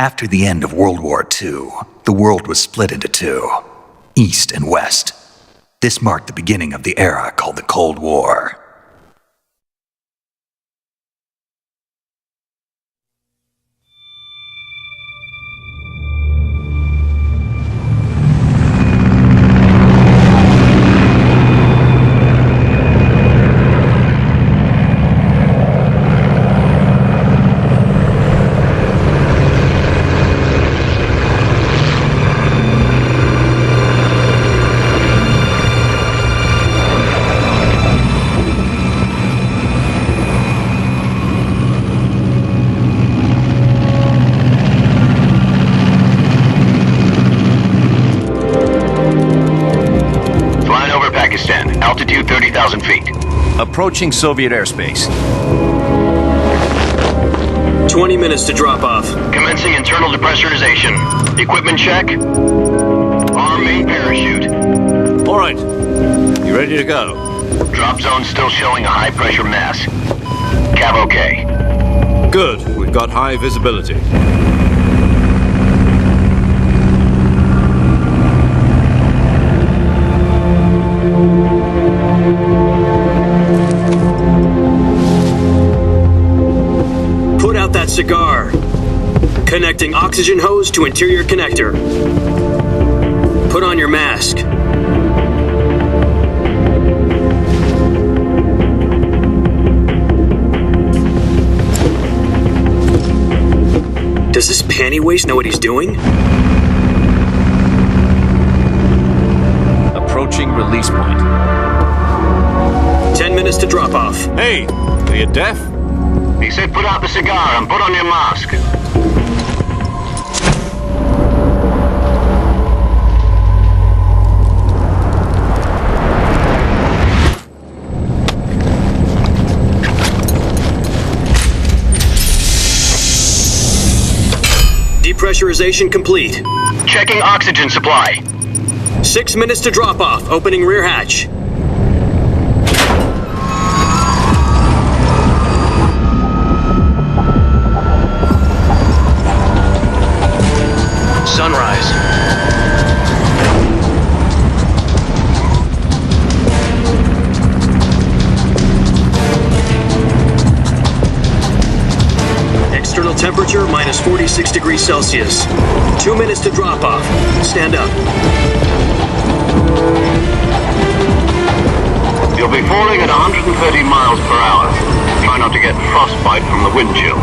After the end of World War II, the world was split into two, East and West. This marked the beginning of the era called the Cold War. Altitude 30,000 feet. Approaching Soviet airspace. 20 minutes to drop off. Commencing internal depressurization. Equipment check. Arm main parachute. All right. You ready to go? Drop zone still showing a high pressure mass. Cav okay. Good. We've got high visibility. Put out that cigar. Connecting oxygen hose to interior connector. Put on your mask. Does this panty waste know what he's doing? Approaching release point. 10 minutes to drop off. Hey, are you deaf? He said put out the cigar and put on your mask. Depressurization complete. Checking oxygen supply. 6 minutes to drop off. Opening rear hatch. Sunrise. External temperature minus 46 degrees Celsius. 2 minutes to drop off. Stand up. You'll be falling at 130 miles per hour. Try not to get frostbite from the wind chill.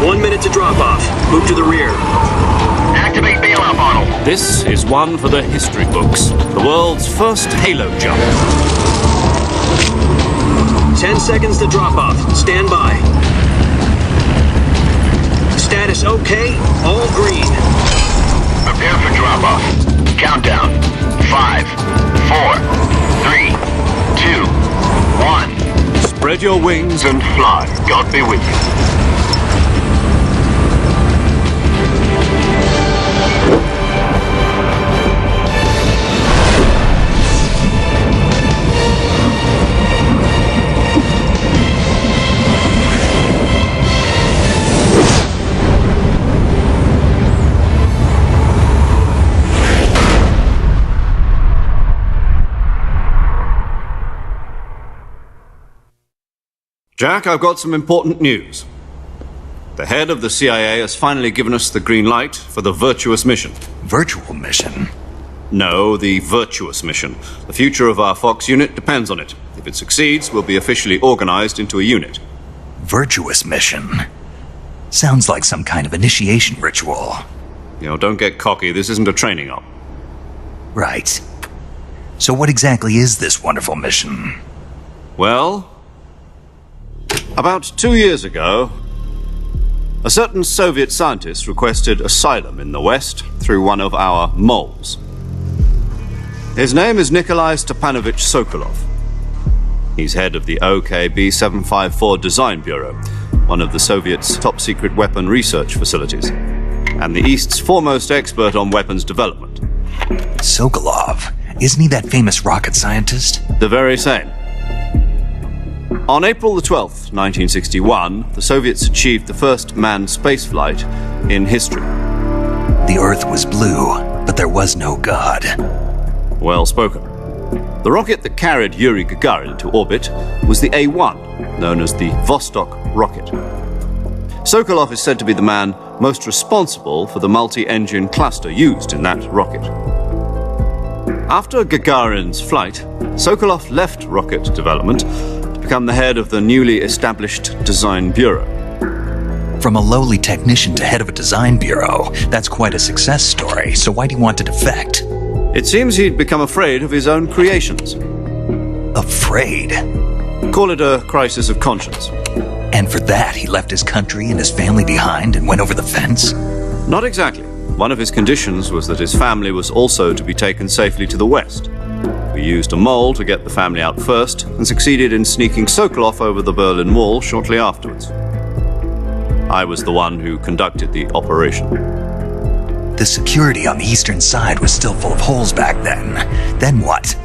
1 minute to drop off. Move to the rear. Activate bailout model. This is one for the history books. The world's first halo jump. 10 seconds to drop off. Stand by. Status okay. All green. Prepare for drop off. Countdown. 5, 4, 3, 2, 1. Spread your wings And fly. God be with you. Jack, I've got some important news. The head of the CIA has finally given us the green light for the Virtuous mission. Virtual mission? No, the Virtuous mission. The future of our Fox unit depends on it. If it succeeds, we'll be officially organized into a unit. Virtuous mission? Sounds like some kind of initiation ritual. You know, don't get cocky. This isn't a training op. Right. So what exactly is this wonderful mission? Well, about 2 years ago, a certain Soviet scientist requested asylum in the West through one of our moles. His name is Nikolai Stepanovich Sokolov. He's head of the OKB-754 Design Bureau, one of the Soviets' top-secret weapon research facilities, and the East's foremost expert on weapons development. Sokolov? Isn't he that famous rocket scientist? The very same. On April the 12th, 1961, the Soviets achieved the first manned spaceflight in history. The Earth was blue, but there was no God. Well spoken. The rocket that carried Yuri Gagarin to orbit was the A-1, known as the Vostok rocket. Sokolov is said to be the man most responsible for the multi-engine cluster used in that rocket. After Gagarin's flight, Sokolov left rocket development to become the head of the newly established Design Bureau. From a lowly technician to head of a design bureau, that's quite a success story, so why do you want to defect? It seems he'd become afraid of his own creations. Afraid? Call it a crisis of conscience. And for that, he left his country and his family behind and went over the fence? Not exactly. One of his conditions was that his family was also to be taken safely to the west. We used a mole to get the family out first and succeeded in sneaking Sokolov over the Berlin Wall shortly afterwards. I was the one who conducted the operation. The security on the eastern side was still full of holes back then. Then what?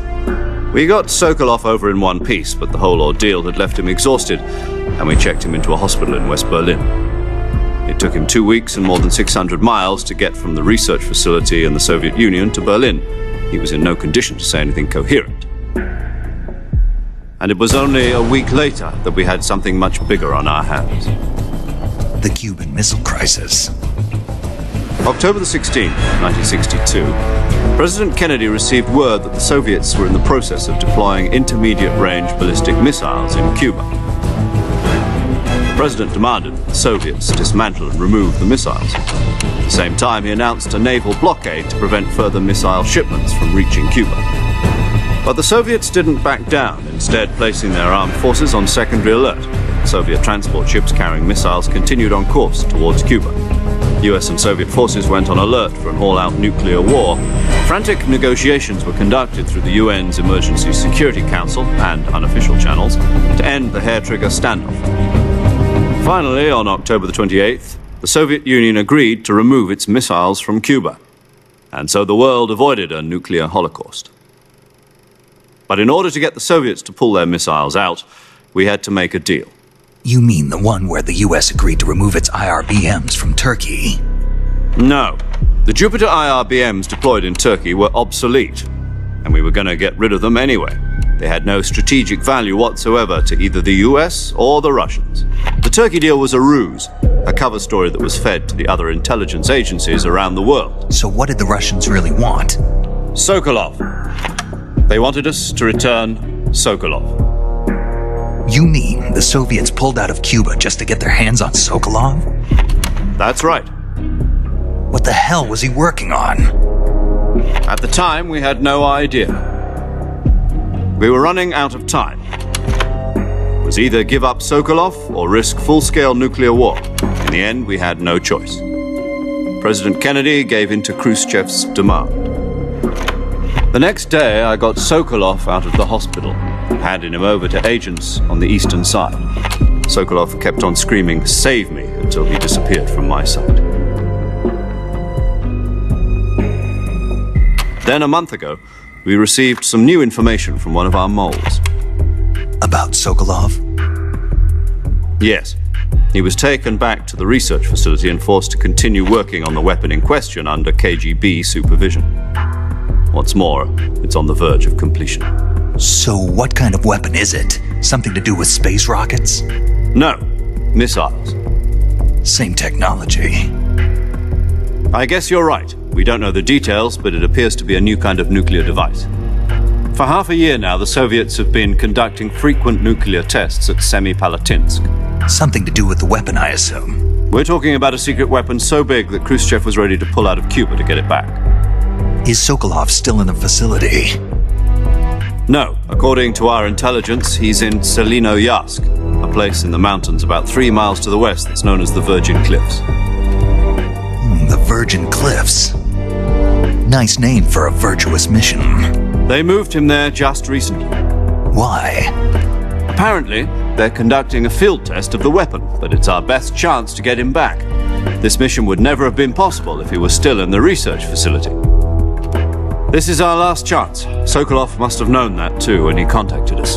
We got Sokolov over in one piece, but the whole ordeal had left him exhausted, and we checked him into a hospital in West Berlin. It took him 2 weeks and more than 600 miles to get from the research facility in the Soviet Union to Berlin. He was in no condition to say anything coherent. And it was only a week later that we had something much bigger on our hands. The Cuban Missile Crisis. October the 16th, 1962, President Kennedy received word that the Soviets were in the process of deploying intermediate-range ballistic missiles in Cuba. The President demanded that the Soviets dismantle and remove the missiles. At the same time, he announced a naval blockade to prevent further missile shipments from reaching Cuba. But the Soviets didn't back down, instead placing their armed forces on secondary alert. Soviet transport ships carrying missiles continued on course towards Cuba. US and Soviet forces went on alert for an all-out nuclear war. Frantic negotiations were conducted through the UN's Emergency Security Council and unofficial channels to end the hair-trigger standoff. Finally, on October the 28th, the Soviet Union agreed to remove its missiles from Cuba. And so the world avoided a nuclear holocaust. But in order to get the Soviets to pull their missiles out, we had to make a deal. You mean the one where the US agreed to remove its IRBMs from Turkey? No. The Jupiter IRBMs deployed in Turkey were obsolete, and we were going to get rid of them anyway. They had no strategic value whatsoever to either the US or the Russians. The Turkey deal was a ruse, a cover story that was fed to the other intelligence agencies around the world. So what did the Russians really want? Sokolov. They wanted us to return Sokolov. You mean the Soviets pulled out of Cuba just to get their hands on Sokolov? That's right. What the hell was he working on? At the time, we had no idea. We were running out of time. It was either give up Sokolov or risk full-scale nuclear war. In the end, we had no choice. President Kennedy gave in to Khrushchev's demand. The next day, I got Sokolov out of the hospital, handing him over to agents on the eastern side. Sokolov kept on screaming, "Save me," until he disappeared from my sight. Then a month ago, we received some new information from one of our moles. About Sokolov? Yes. He was taken back to the research facility and forced to continue working on the weapon in question under KGB supervision. What's more, it's on the verge of completion. So what kind of weapon is it? Something to do with space rockets? No, missiles. Same technology. I guess you're right. We don't know the details, but it appears to be a new kind of nuclear device. For half a year now, the Soviets have been conducting frequent nuclear tests at Semipalatinsk. Something to do with the weapon, I assume. We're talking about a secret weapon so big that Khrushchev was ready to pull out of Cuba to get it back. Is Sokolov still in the facility? No. According to our intelligence, he's in Selinoyarsk, a place in the mountains about 3 miles to the west that's known as the Virgin Cliffs. The Virgin Cliffs. Nice name for a virtuous mission. They moved him there just recently. Why? Apparently, they're conducting a field test of the weapon, but it's our best chance to get him back. This mission would never have been possible if he was still in the research facility. This is our last chance. Sokolov must have known that too when he contacted us.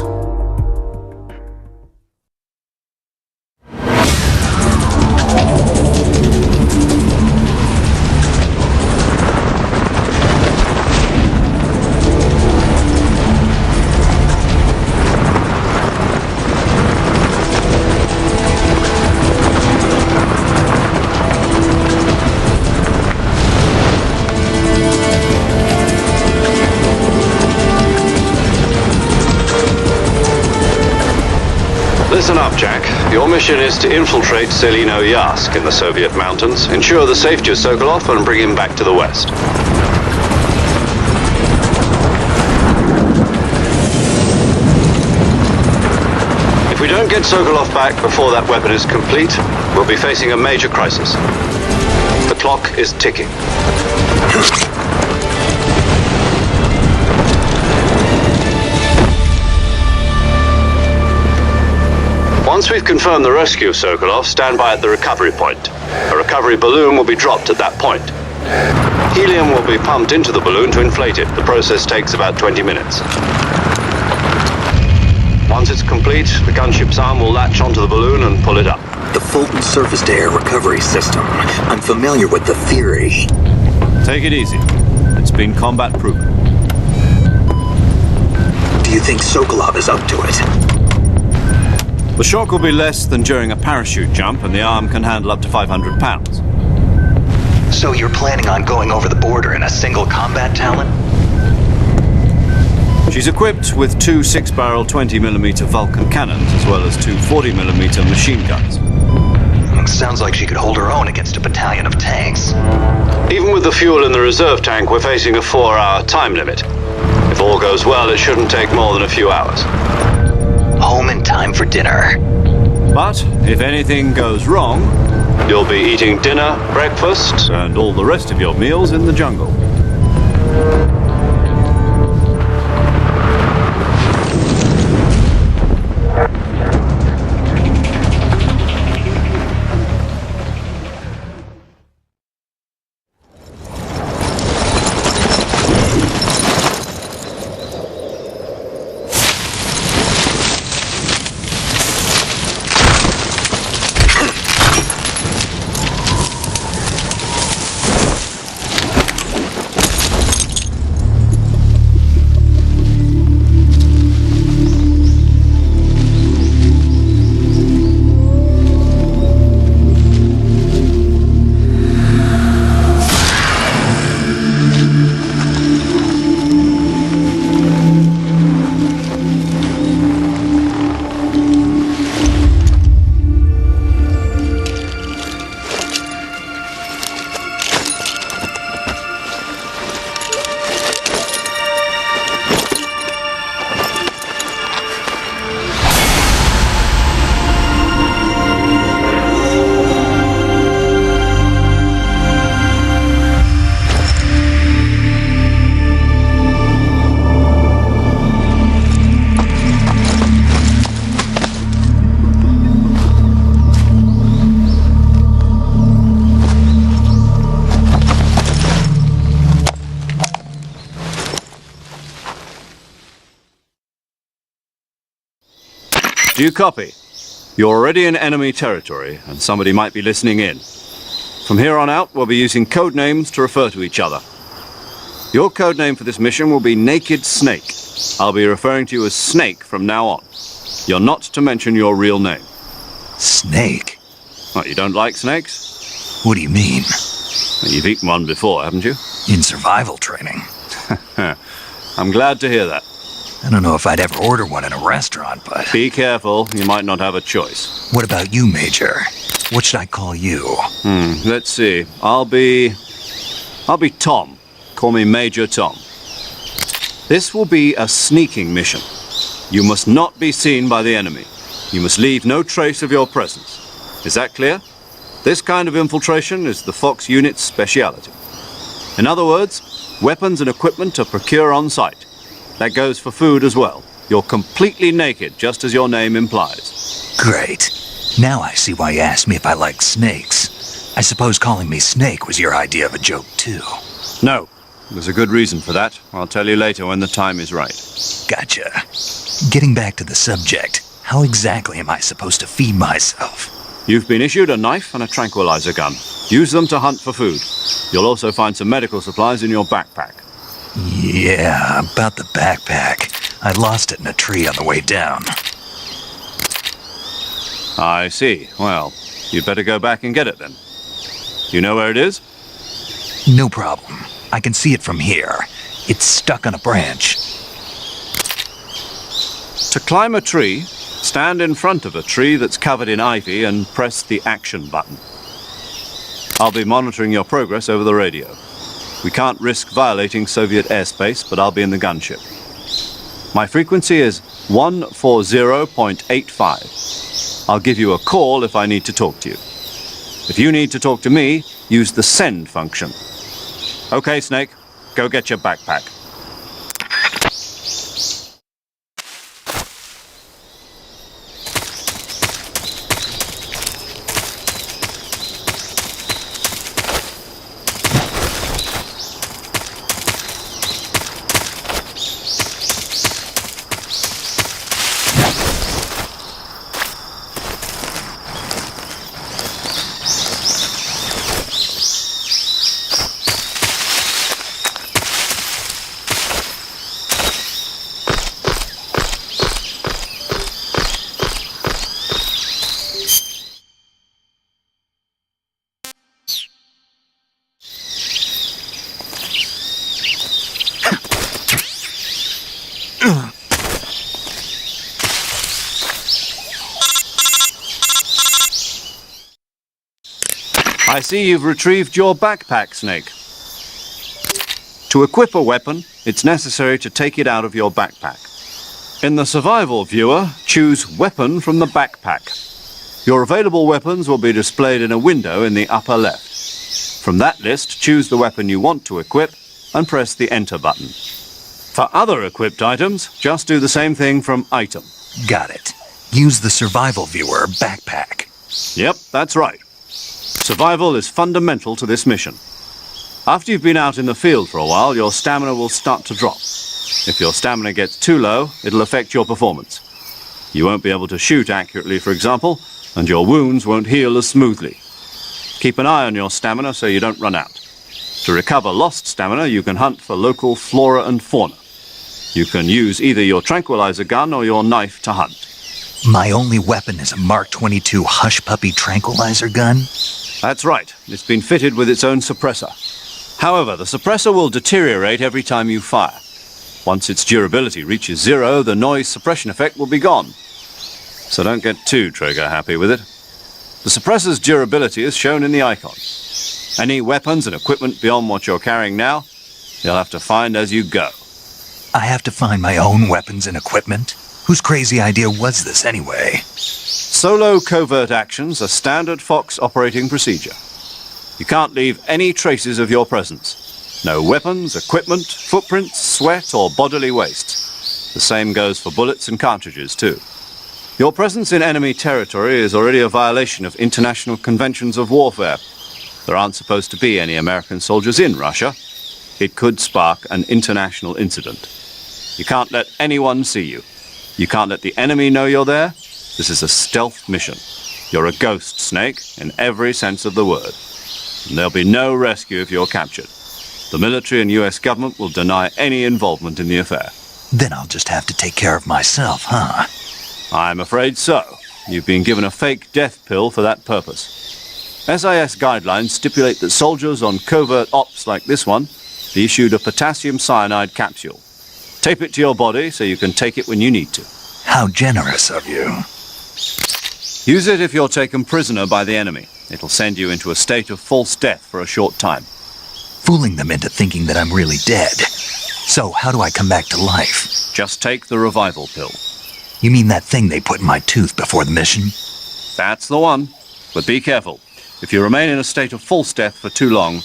up, Jack. Your mission is to infiltrate Selino Yask in the Soviet mountains, ensure the safety of Sokolov, and bring him back to the West. If we don't get Sokolov back before that weapon is complete, we'll be facing a major crisis. The clock is ticking. Once we've confirmed the rescue of Sokolov, stand by at the recovery point. A recovery balloon will be dropped at that point. Helium will be pumped into the balloon to inflate it. The process takes about 20 minutes. Once it's complete, the gunship's arm will latch onto the balloon and pull it up. The Fulton surface-to-air recovery system. I'm familiar with the theory. Take it easy. It's been combat-proven. Do you think Sokolov is up to it? The shock will be less than during a parachute jump, and the arm can handle up to 500 pounds. So you're planning on going over the border in a single combat Talon? She's equipped with two 6-barrel 20mm Vulcan cannons, as well as two 40mm machine guns. Sounds like she could hold her own against a battalion of tanks. Even with the fuel in the reserve tank, we're facing a 4-hour time limit. If all goes well, it shouldn't take more than a few hours. Home in time for dinner. But if anything goes wrong, you'll be eating dinner, breakfast, and all the rest of your meals in the jungle. Do you copy? You're already in enemy territory, and somebody might be listening in. From here on out, we'll be using code names to refer to each other. Your code name for this mission will be Naked Snake. I'll be referring to you as Snake from now on. You're not to mention your real name. Snake? What, you don't like snakes? What do you mean? You've eaten one before, haven't you? In survival training. I'm glad to hear that. I don't know if I'd ever order one in a restaurant, but... Be careful, you might not have a choice. What about you, Major? What should I call you? Let's see. I'll be Tom. Call me Major Tom. This will be a sneaking mission. You must not be seen by the enemy. You must leave no trace of your presence. Is that clear? This kind of infiltration is the Fox unit's speciality. In other words, weapons and equipment are procured on site. That goes for food as well. You're completely naked, just as your name implies. Great. Now I see why you asked me if I like snakes. I suppose calling me Snake was your idea of a joke, too. No. There's a good reason for that. I'll tell you later when the time is right. Gotcha. Getting back to the subject, how exactly am I supposed to feed myself? You've been issued a knife and a tranquilizer gun. Use them to hunt for food. You'll also find some medical supplies in your backpack. Yeah, about the backpack. I lost it in a tree on the way down. I see. Well, you'd better go back and get it then. You know where it is? No problem. I can see it from here. It's stuck on a branch. To climb a tree, Stand in front of a tree that's covered in ivy and press the action button. I'll be monitoring your progress over the radio. We can't risk violating Soviet airspace, but I'll be in the gunship. My frequency is 140.85. I'll give you a call if I need to talk to you. If you need to talk to me, use the send function. Okay, Snake, go get your backpack. I see you've retrieved your backpack, Snake. To equip a weapon, it's necessary to take it out of your backpack. In the survival viewer, choose Weapon from the backpack. Your available weapons will be displayed in a window in the upper left. From that list, choose the weapon you want to equip and press the Enter button. For other equipped items, just do the same thing from Item. Got it. Use the survival viewer backpack. Yep, that's right. Survival is fundamental to this mission. After you've been out in the field for a while, your stamina will start to drop. If your stamina gets too low, it'll affect your performance. You won't be able to shoot accurately, for example, and your wounds won't heal as smoothly. Keep an eye on your stamina so you don't run out. To recover lost stamina, you can hunt for local flora and fauna. You can use either your tranquilizer gun or your knife to hunt. My only weapon is a Mark 22 Hush Puppy tranquilizer gun? That's right. It's been fitted with its own suppressor. However, the suppressor will deteriorate every time you fire. Once its durability reaches 0, the noise suppression effect will be gone. So don't get too trigger happy with it. The suppressor's durability is shown in the icon. Any weapons and equipment beyond what you're carrying now, you'll have to find as you go. I have to find my own weapons and equipment? Whose crazy idea was this anyway? Solo covert actions are standard Fox operating procedure. You can't leave any traces of your presence. No weapons, equipment, footprints, sweat, or bodily waste. The same goes for bullets and cartridges, too. Your presence in enemy territory is already a violation of international conventions of warfare. There aren't supposed to be any American soldiers in Russia. It could spark an international incident. You can't let anyone see you. You can't let the enemy know you're there. This is a stealth mission. You're a ghost, Snake, in every sense of the word. And there'll be no rescue if you're captured. The military and US government will deny any involvement in the affair. Then I'll just have to take care of myself, huh? I'm afraid so. You've been given a fake death pill for that purpose. SIS guidelines stipulate that soldiers on covert ops like this one be issued a potassium cyanide capsule. Tape it to your body so you can take it when you need to. How generous of you. Use it if you're taken prisoner by the enemy. It'll send you into a state of false death for a short time. Fooling them into thinking that I'm really dead. So how do I come back to life? Just take the revival pill. You mean that thing they put in my tooth before the mission? That's the one. But be careful. If you remain in a state of false death for too long,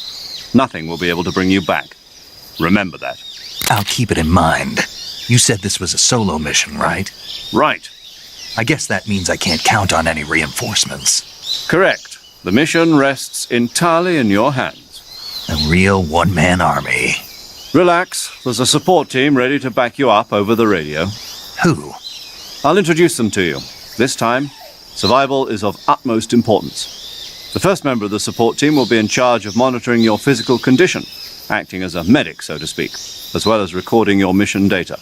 nothing will be able to bring you back. Remember that. I'll keep it in mind. You said this was a solo mission, right? Right. I guess that means I can't count on any reinforcements. Correct. The mission rests entirely in your hands. A real one-man army. Relax. There's a support team ready to back you up over the radio. Who? I'll introduce them to you. This time, survival is of utmost importance. The first member of the support team will be in charge of monitoring your physical condition, acting as a medic, so to speak, as well as recording your mission data.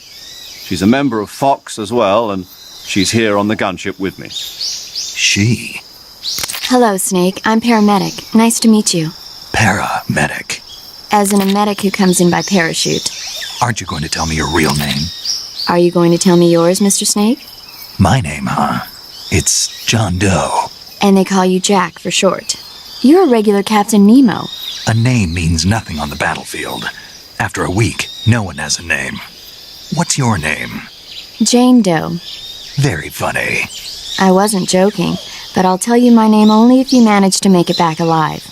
She's a member of Fox as well, and she's here on the gunship with me. She? Hello, Snake. I'm paramedic. Nice to meet you. Paramedic. As in a medic who comes in by parachute. Aren't you going to tell me your real name? Are you going to tell me yours, Mr. Snake? My name, huh? It's John Doe. And they call you Jack for short. You're a regular Captain Nemo. A name means nothing on the battlefield. After a week, no one has a name. What's your name? Jane Doe. Very funny. I wasn't joking, but I'll tell you my name only if you manage to make it back alive.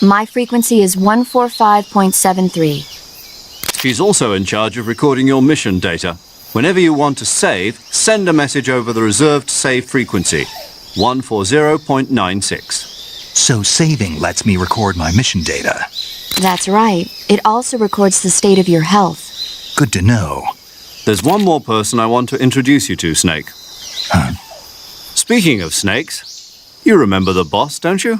My frequency is 145.73. She's also in charge of recording your mission data. Whenever you want to save, send a message over the reserved save frequency, 140.96. So saving lets me record my mission data. That's right. It also records the state of your health. Good to know. There's one more person I want to introduce you to, Snake. Huh? Speaking of snakes, you remember the boss, don't you?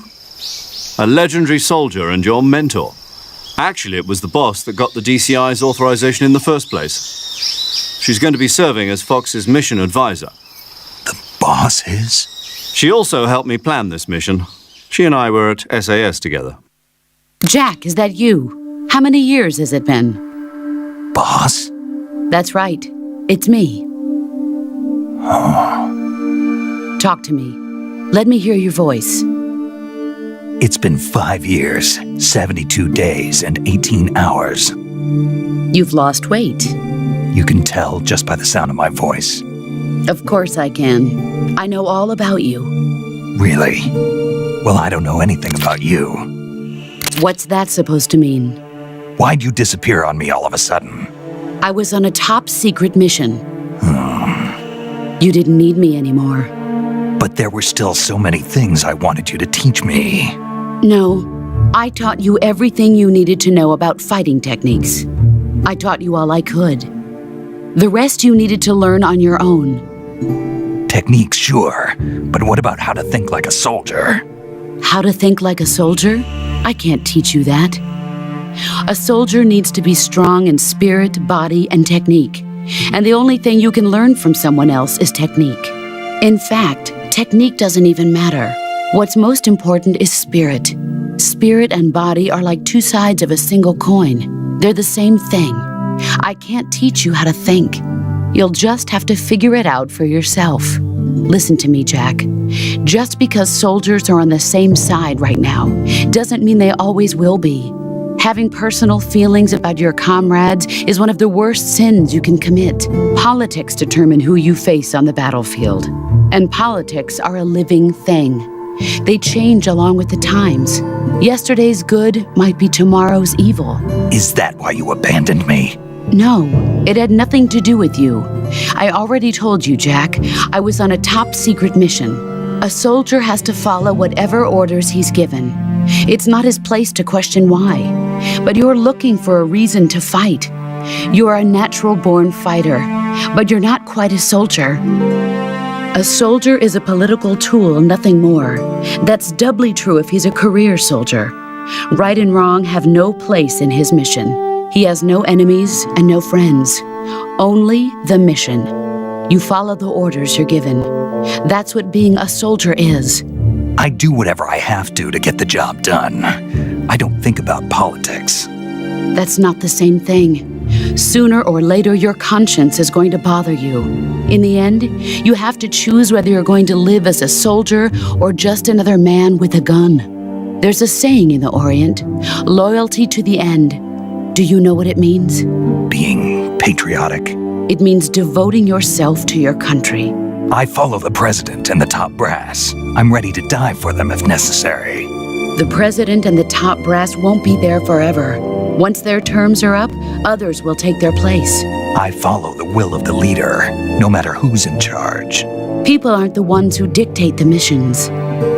A legendary soldier and your mentor. Actually, it was the boss that got the DCI's authorization in the first place. She's going to be serving as Fox's mission advisor. The boss is? She also helped me plan this mission. She and I were at SAS together. Jack, is that you? How many years has it been? Boss? That's right. It's me. Talk to me. Let me hear your voice. It's been 5 years, 72 days, and 18 hours. You've lost weight. You can tell just by the sound of my voice. Of course I can. I know all about you. Really? Well, I don't know anything about you. What's that supposed to mean? Why'd you disappear on me all of a sudden? I was on a top-secret mission. You didn't need me anymore. But there were still so many things I wanted you to teach me. No, I taught you everything you needed to know about fighting techniques. I taught you all I could. The rest you needed to learn on your own. Techniques, sure. But what about how to think like a soldier? How to think like a soldier? I can't teach you that. A soldier needs to be strong in spirit, body, and technique. And the only thing you can learn from someone else is technique. In fact, technique doesn't even matter. What's most important is spirit. Spirit and body are like two sides of a single coin. They're the same thing. I can't teach you how to think. You'll just have to figure it out for yourself. Listen to me, Jack. Just because soldiers are on the same side right now doesn't mean they always will be. Having personal feelings about your comrades is one of the worst sins you can commit. Politics determine who you face on the battlefield. And politics are a living thing. They change along with the times. Yesterday's good might be tomorrow's evil. Is that why you abandoned me? No, it had nothing to do with you. I already told you, Jack. I was on a top-secret mission. A soldier has to follow whatever orders he's given. It's not his place to question why. But you're looking for a reason to fight. You are a natural-born fighter, but you're not quite a soldier. A soldier is a political tool, nothing more. That's doubly true if he's a career soldier. Right and wrong have no place in his mission. He has no enemies and no friends. Only the mission. You follow the orders you're given. That's what being a soldier is. I do whatever I have to get the job done. I don't think about politics. That's not the same thing. Sooner or later, your conscience is going to bother you. In the end, you have to choose whether you're going to live as a soldier or just another man with a gun. There's a saying in the Orient, loyalty to the end. Do you know what it means? Being patriotic. It means devoting yourself to your country. I follow the president and the top brass. I'm ready to die for them if necessary. The president and the top brass won't be there forever. Once their terms are up, others will take their place. I follow the will of the leader, no matter who's in charge. People aren't the ones who dictate the missions.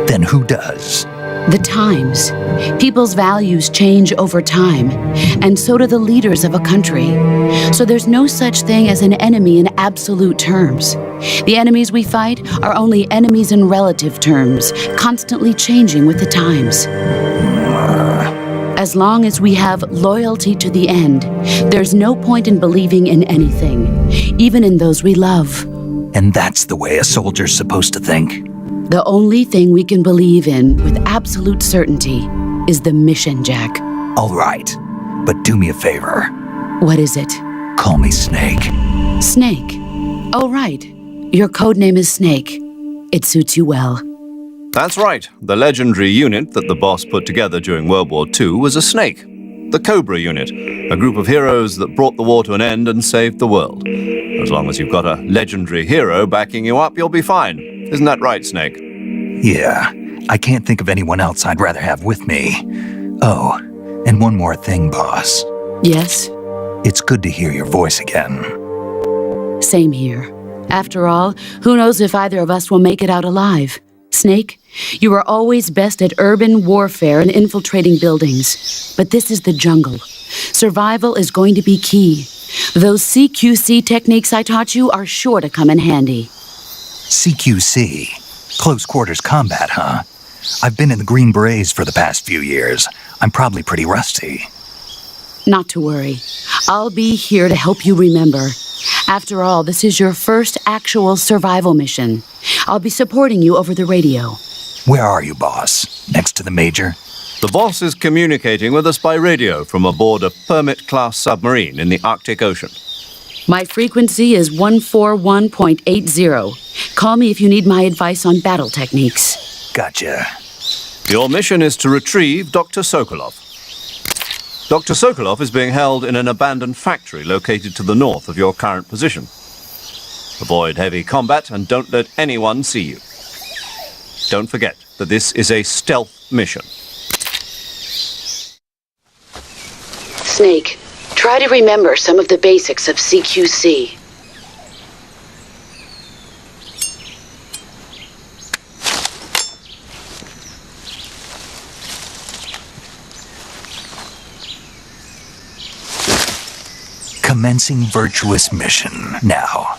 Then who does? The times. People's values change over time, and so do the leaders of a country. So there's no such thing as an enemy in absolute terms. The enemies we fight are only enemies in relative terms, constantly changing with the times. As long as we have loyalty to the end, there's no point in believing in anything, even in those we love. And that's the way a soldier's supposed to think? The only thing we can believe in with absolute certainty is the mission, Jack. All right, but do me a favor. What is it? Call me Snake. Snake. Oh, right. Your codename is Snake. It suits you well. That's right. The legendary unit that the boss put together during World War II was a snake. The Cobra unit, a group of heroes that brought the war to an end and saved the world. As long as you've got a legendary hero backing you up, you'll be fine. Isn't that right, Snake? Yeah, I can't think of anyone else I'd rather have with me. Oh, and one more thing, boss. Yes? It's good to hear your voice again. Same here. After all, who knows if either of us will make it out alive? Snake, you are always best at urban warfare and infiltrating buildings. But this is the jungle. Survival is going to be key. Those CQC techniques I taught you are sure to come in handy. CQC? Close quarters combat, huh? I've been in the Green Berets for the past few years. I'm probably pretty rusty. Not to worry. I'll be here to help you remember. After all, this is your first actual survival mission. I'll be supporting you over the radio. Where are you, boss? Next to the Major? The boss is communicating with us by radio from aboard a Permit-class submarine in the Arctic Ocean. My frequency is 141.80. Call me if you need my advice on battle techniques. Gotcha. Your mission is to retrieve Dr. Sokolov. Dr. Sokolov is being held in an abandoned factory located to the north of your current position. Avoid heavy combat and don't let anyone see you. Don't forget that this is a stealth mission. Snake, try to remember some of the basics of CQC. Commencing Virtuous mission now.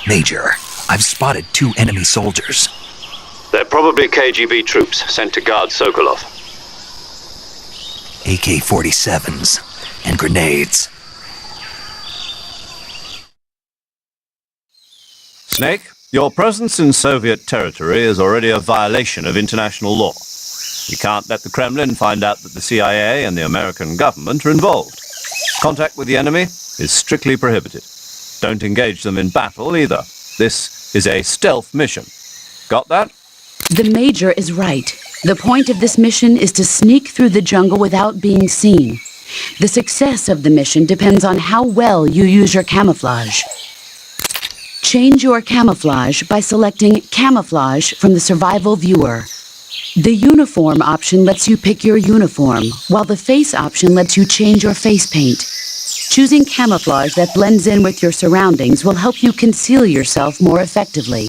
Major, I've spotted 2 enemy soldiers. They're probably KGB troops sent to guard Sokolov. AK-47s and grenades. Snake, your presence in Soviet territory is already a violation of international law. You can't let the Kremlin find out that the CIA and the American government are involved. Contact with the enemy is strictly prohibited. Don't engage them in battle either. This is a stealth mission. Got that? The Major is right. The point of this mission is to sneak through the jungle without being seen. The success of the mission depends on how well you use your camouflage. Change your camouflage by selecting Camouflage from the Survival Viewer. The Uniform option lets you pick your uniform, while the Face option lets you change your face paint. Choosing camouflage that blends in with your surroundings will help you conceal yourself more effectively.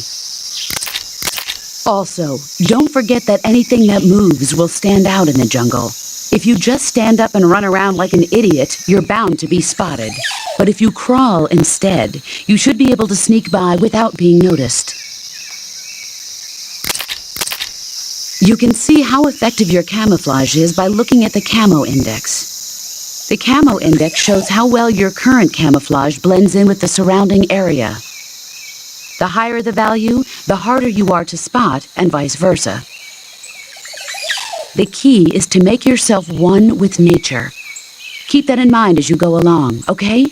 Also, don't forget that anything that moves will stand out in the jungle. If you just stand up and run around like an idiot, you're bound to be spotted. But if you crawl instead, you should be able to sneak by without being noticed. You can see how effective your camouflage is by looking at the camo index. The camo index shows how well your current camouflage blends in with the surrounding area. The higher the value, the harder you are to spot, and vice versa. The key is to make yourself one with nature. Keep that in mind as you go along, okay?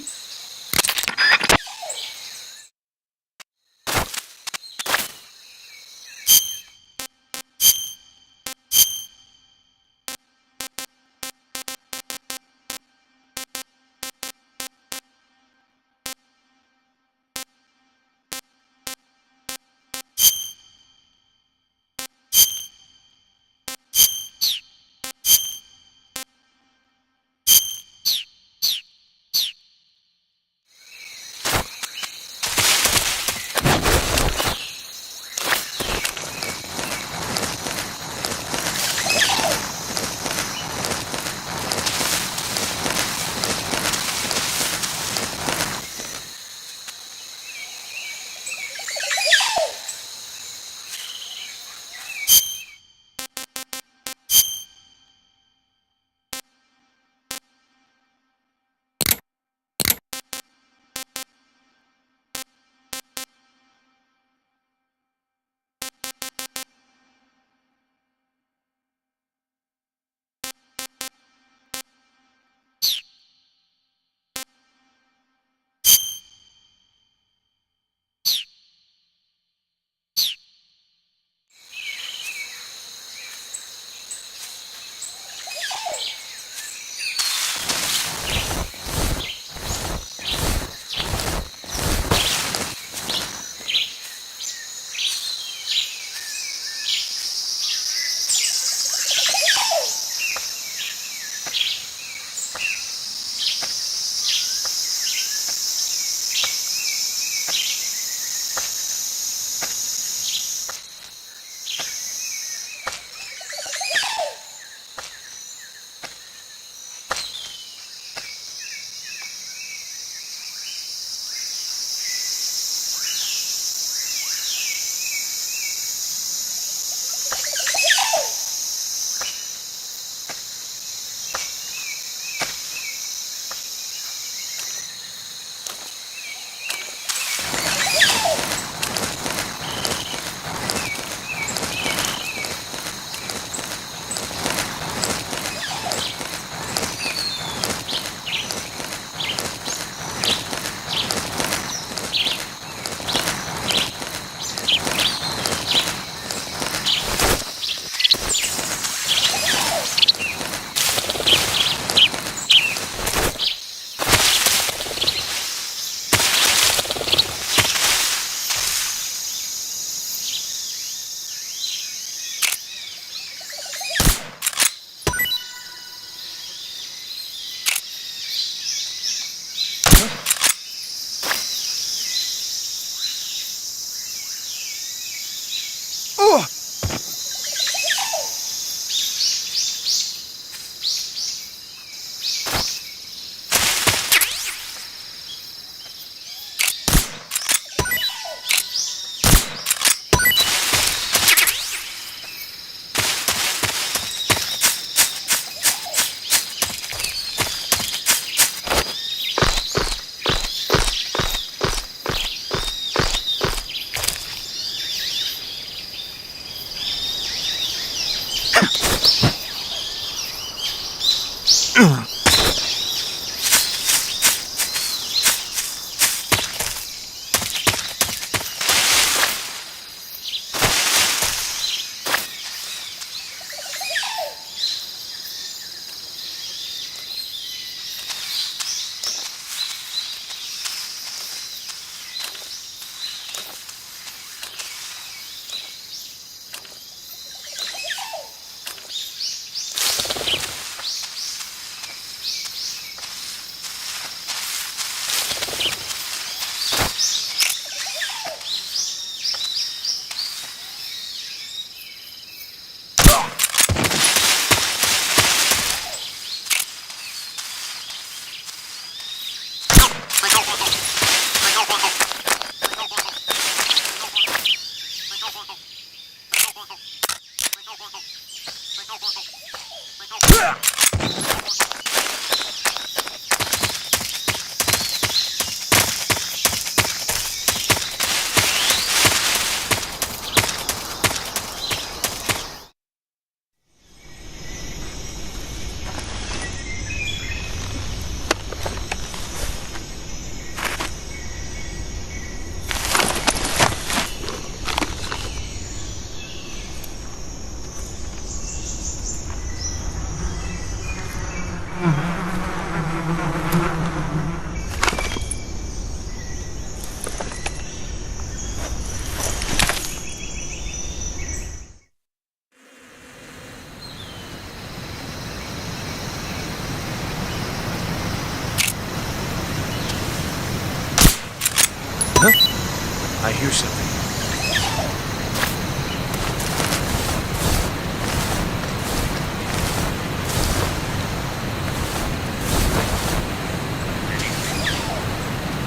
I hear something.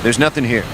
There's nothing here.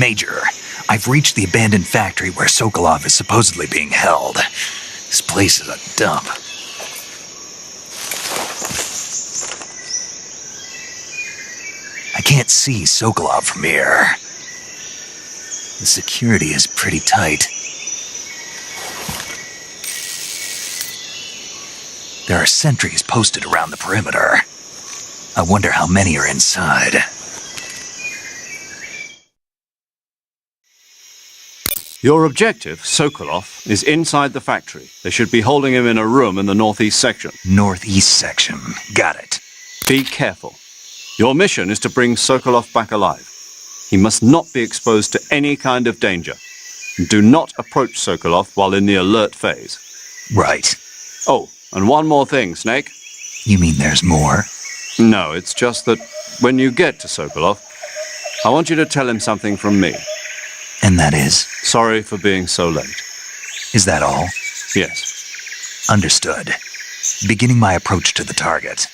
Major, I've reached the abandoned factory where Sokolov is supposedly being held. This place is a dump. I can't see Sokolov from here. The security is pretty tight. There are sentries posted around the perimeter. I wonder how many are inside. Your objective, Sokolov, is inside the factory. They should be holding him in a room in the northeast section. Northeast section. Got it. Be careful. Your mission is to bring Sokolov back alive. He must not be exposed to any kind of danger. Do not approach Sokolov while in the alert phase. Right. Oh, and one more thing, Snake. You mean there's more? No, it's just that when you get to Sokolov, I want you to tell him something from me. And that is? Sorry for being so late. Is that all? Yes. Understood. Beginning my approach to the target.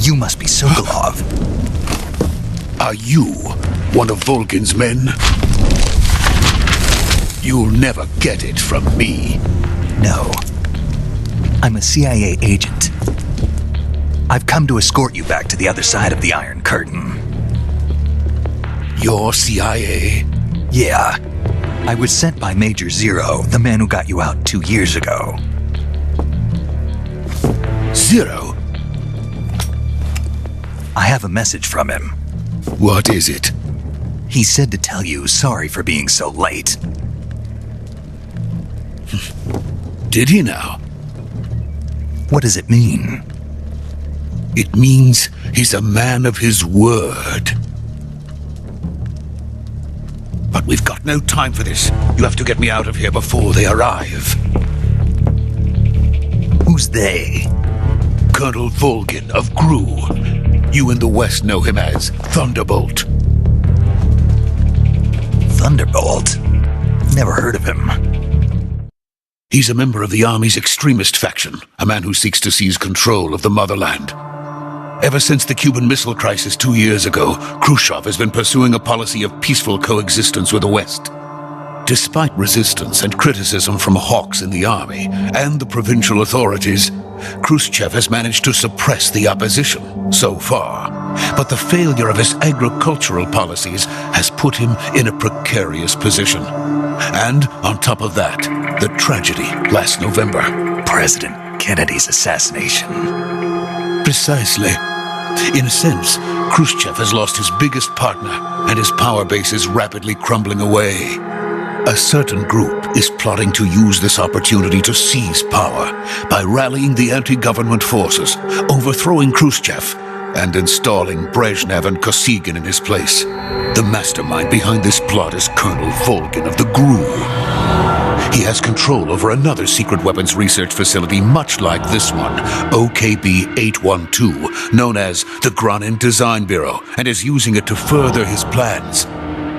You must be Sokolov. Are you one of Volgin's men? You'll never get it from me. No. I'm a CIA agent. I've come to escort you back to the other side of the Iron Curtain. You're CIA? Yeah. I was sent by Major Zero, the man who got you out 2 years ago. Zero? I have a message from him. What is it? He said to tell you sorry for being so late. Did he now? What does it mean? It means he's a man of his word. But we've got no time for this. You have to get me out of here before they arrive. Who's they? Colonel Volgin of GRU. You in the West know him as Thunderbolt. Thunderbolt? Never heard of him. He's a member of the Army's extremist faction, a man who seeks to seize control of the motherland. Ever since the Cuban Missile Crisis 2 years ago, Khrushchev has been pursuing a policy of peaceful coexistence with the West. Despite resistance and criticism from hawks in the army and the provincial authorities, Khrushchev has managed to suppress the opposition so far. But the failure of his agricultural policies has put him in a precarious position. And on top of that, the tragedy last November. President Kennedy's assassination. Precisely. In a sense, Khrushchev has lost his biggest partner, and his power base is rapidly crumbling away. A certain group is plotting to use this opportunity to seize power by rallying the anti-government forces, overthrowing Khrushchev, and installing Brezhnev and Kosygin in his place. The mastermind behind this plot is Colonel Volgin of the GRU. He has control over another secret weapons research facility much like this one, OKB-812, known as the Granin Design Bureau, and is using it to further his plans.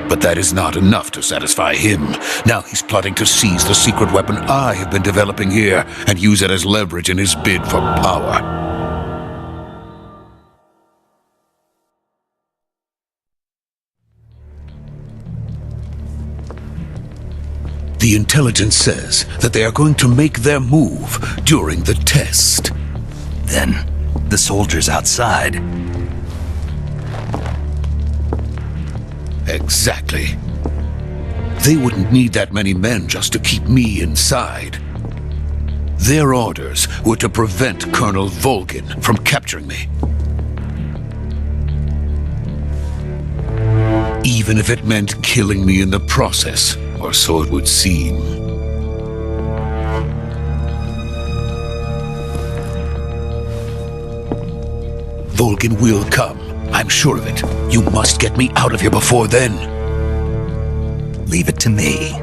But that is not enough to satisfy him. Now he's plotting to seize the secret weapon I have been developing here and use it as leverage in his bid for power. The intelligence says that they are going to make their move during the test. Then, the soldiers outside. Exactly. They wouldn't need that many men just to keep me inside. Their orders were to prevent Colonel Volgin from capturing me. Even if it meant killing me in the process, or so it would seem. Volgin will come. I'm sure of it. You must get me out of here before then. Leave it to me.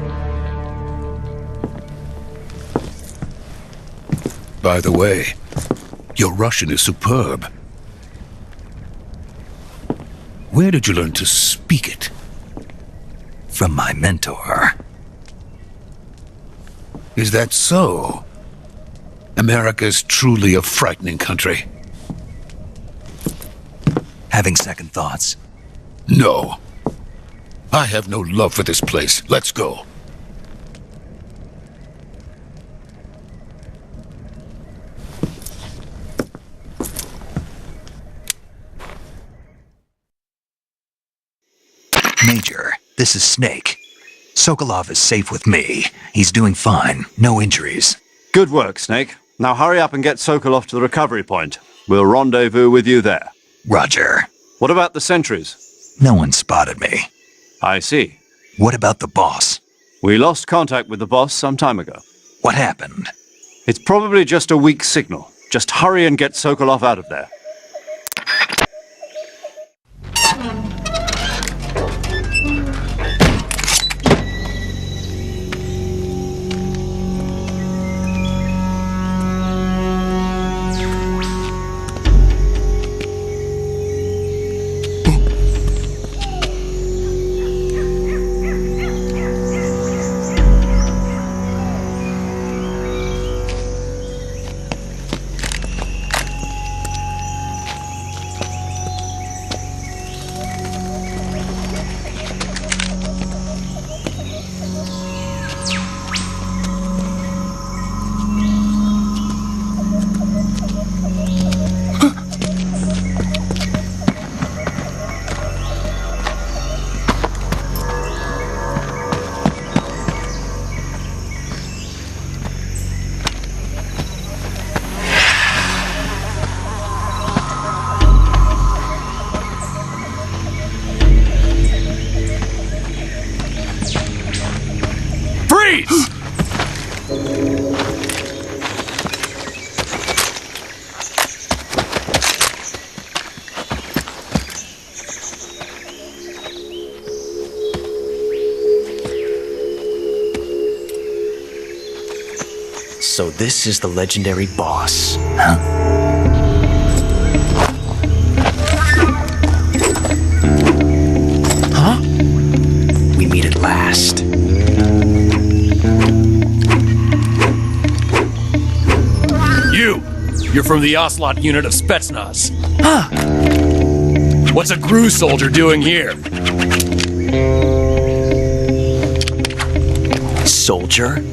By the way, your Russian is superb. Where did you learn to speak it? From my mentor. Is that so? America's truly a frightening country. Having second thoughts? No. I have no love for this place. Let's go. Major, this is Snake. Sokolov is safe with me. He's doing fine. No injuries. Good work, Snake. Now hurry up and get Sokolov to the recovery point. We'll rendezvous with you there. Roger. What about the sentries? No one spotted me. I see. What about the boss? We lost contact with the boss some time ago. What happened? It's probably just a weak signal. Just hurry and get Sokolov out of there. So this is the legendary boss. Huh? We meet at last. You're from the Ocelot unit of Spetsnaz. Huh. What's a GRU soldier doing here? Soldier?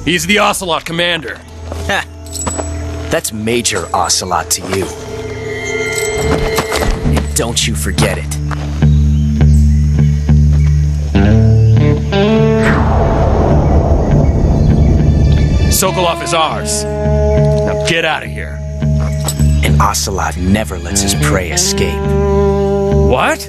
He's the Ocelot commander. Ha! That's Major Ocelot to you. And don't you forget it. Sokolov is ours. Now get out of here. And Ocelot never lets his prey escape. What?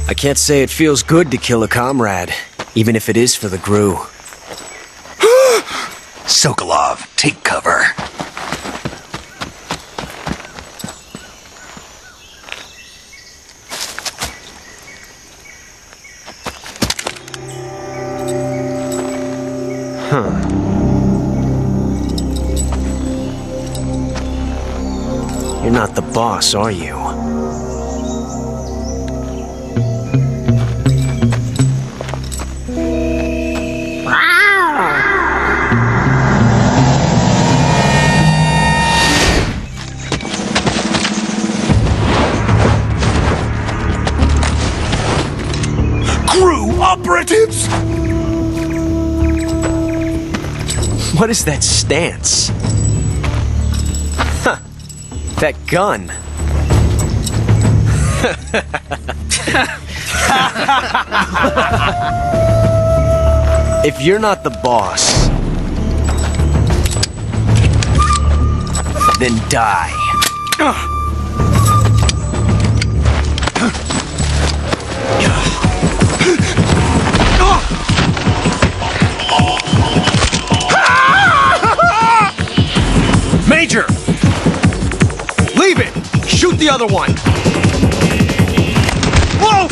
I can't say it feels good to kill a comrade, even if it is for the GRU. Sokolov, take cover. You're not the boss, are you? Operatives! What is that stance? Huh. That gun. If you're not the boss, then die. Major! Leave it! Shoot the other one! Whoa!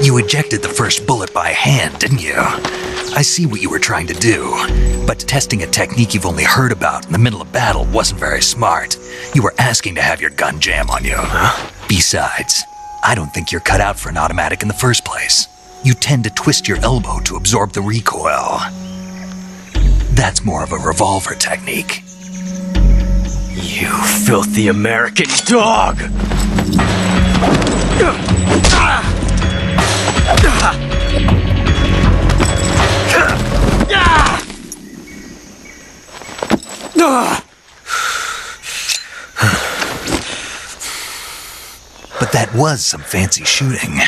You ejected the first bullet by hand, didn't you? I see what you were trying to do, but testing a technique you've only heard about in the middle of battle wasn't very smart. You were asking to have your gun jam on you. Besides, I don't think you're cut out for an automatic in the first place. You tend to twist your elbow to absorb the recoil. That's more of a revolver technique. You filthy American dog! But that was some fancy shooting.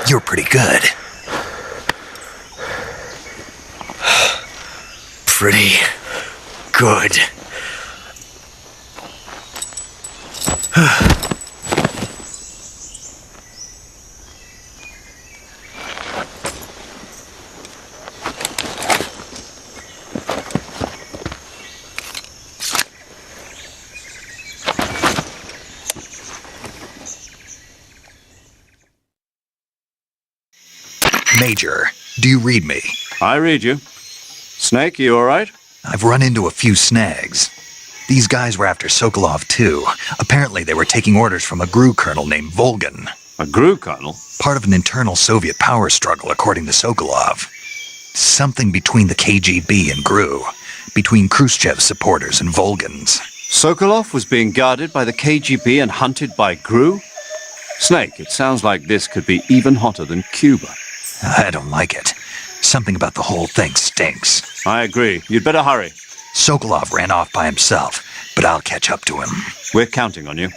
You're pretty good. Pretty good. Major, do you read me? I read you. Snake, you alright? I've run into a few snags. These guys were after Sokolov too. Apparently they were taking orders from a GRU colonel named Volgan. A GRU colonel? Part of an internal Soviet power struggle, according to Sokolov. Something between the KGB and GRU. Between Khrushchev's supporters and Volgan's. Sokolov was being guarded by the KGB and hunted by GRU? Snake, it sounds like this could be even hotter than Cuba. I don't like it. Something about the whole thing stinks. I agree. You'd better hurry. Sokolov ran off by himself, but I'll catch up to him. We're counting on you.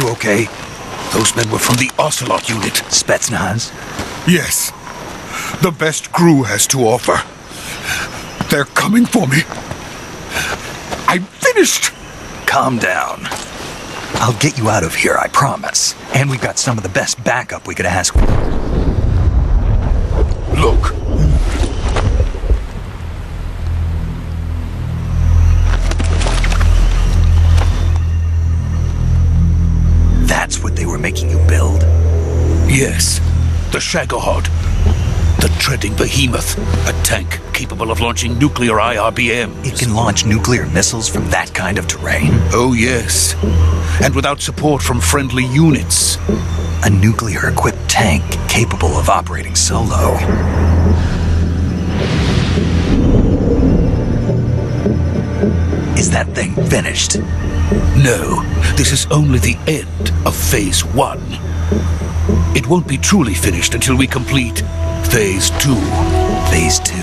You okay? Those men were from the Ocelot unit. Spetsnaz? Yes. The best GRU has to offer. They're coming for me. I'm finished! Calm down. I'll get you out of here, I promise. And we've got some of the best backup we could ask for. Look. That's what they were making you build? Yes. The Shagohod. The treading behemoth. A tank capable of launching nuclear IRBMs. It can launch nuclear missiles from that kind of terrain? Oh, yes. And without support from friendly units. A nuclear-equipped tank capable of operating solo. Is that thing finished? No, this is only the end of Phase 1. It won't be truly finished until we complete Phase 2. Phase 2?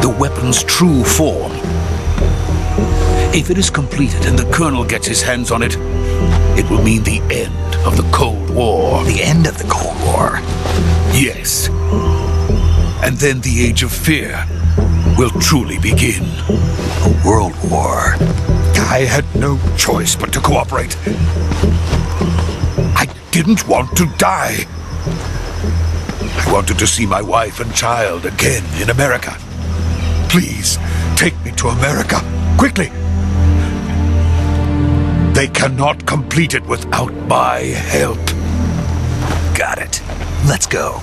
The weapon's true form. If it is completed and the Colonel gets his hands on it, it will mean the end of the Cold War. The end of the Cold War? Yes. And then the Age of Fear will truly begin. A world war? I had no choice but to cooperate. I didn't want to die. I wanted to see my wife and child again in America. Please, take me to America, quickly. They cannot complete it without my help. Got it. Let's go.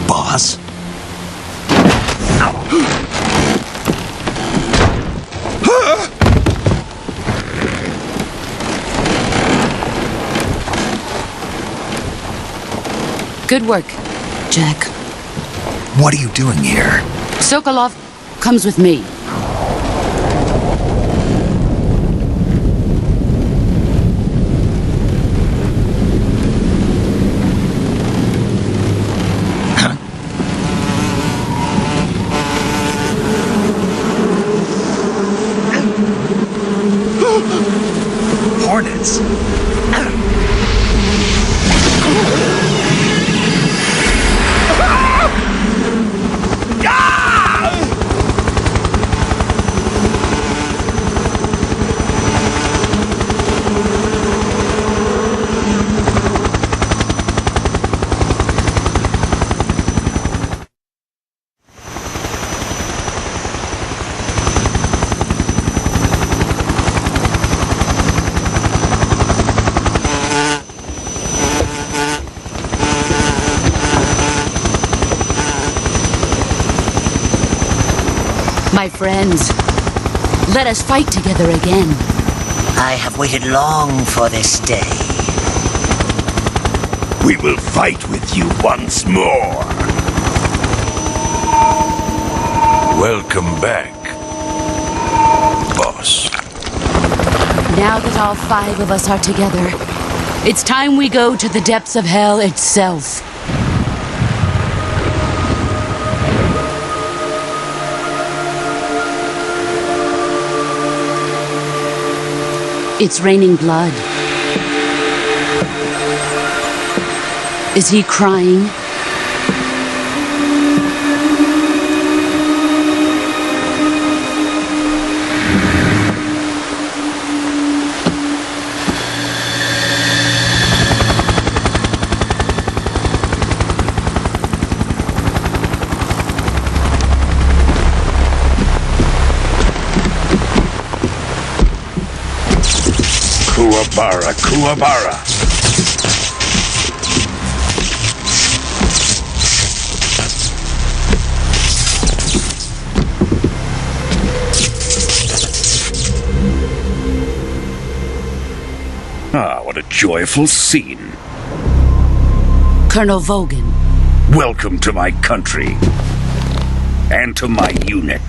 Boss? Good work, Jack. What are you doing here? Sokolov comes with me. Hornets. My friends, let us fight together again. I have waited long for this day. We will fight with you once more. Welcome back, boss. Now that all 5 of us are together, it's time we go to the depths of hell itself. It's raining blood. Is he crying? Kuwabara, Kuwabara. Ah, what a joyful scene. Colonel Vogan. Welcome to my country. And to my unit.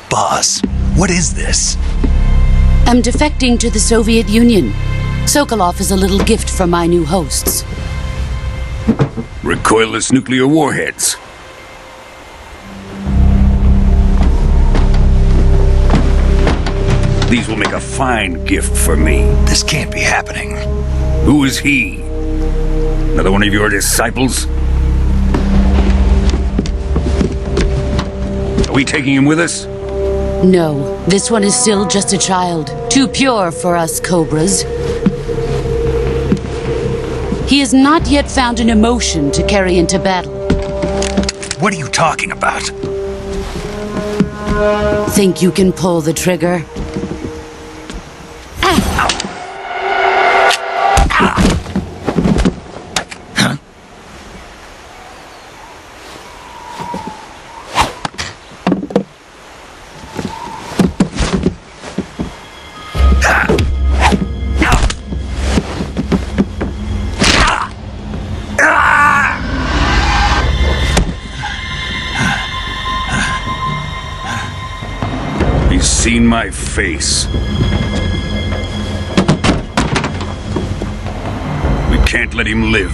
Boss, what is this? I'm defecting to the Soviet Union. Sokolov is a little gift from my new hosts. Recoilless nuclear warheads. These will make a fine gift for me. This can't be happening. Who is he? Another one of your disciples? Are we taking him with us? No, this one is still just a child. Too pure for us Cobras. He has not yet found an emotion to carry into battle. What are you talking about? Think you can pull the trigger? He's seen my face. We can't let him live.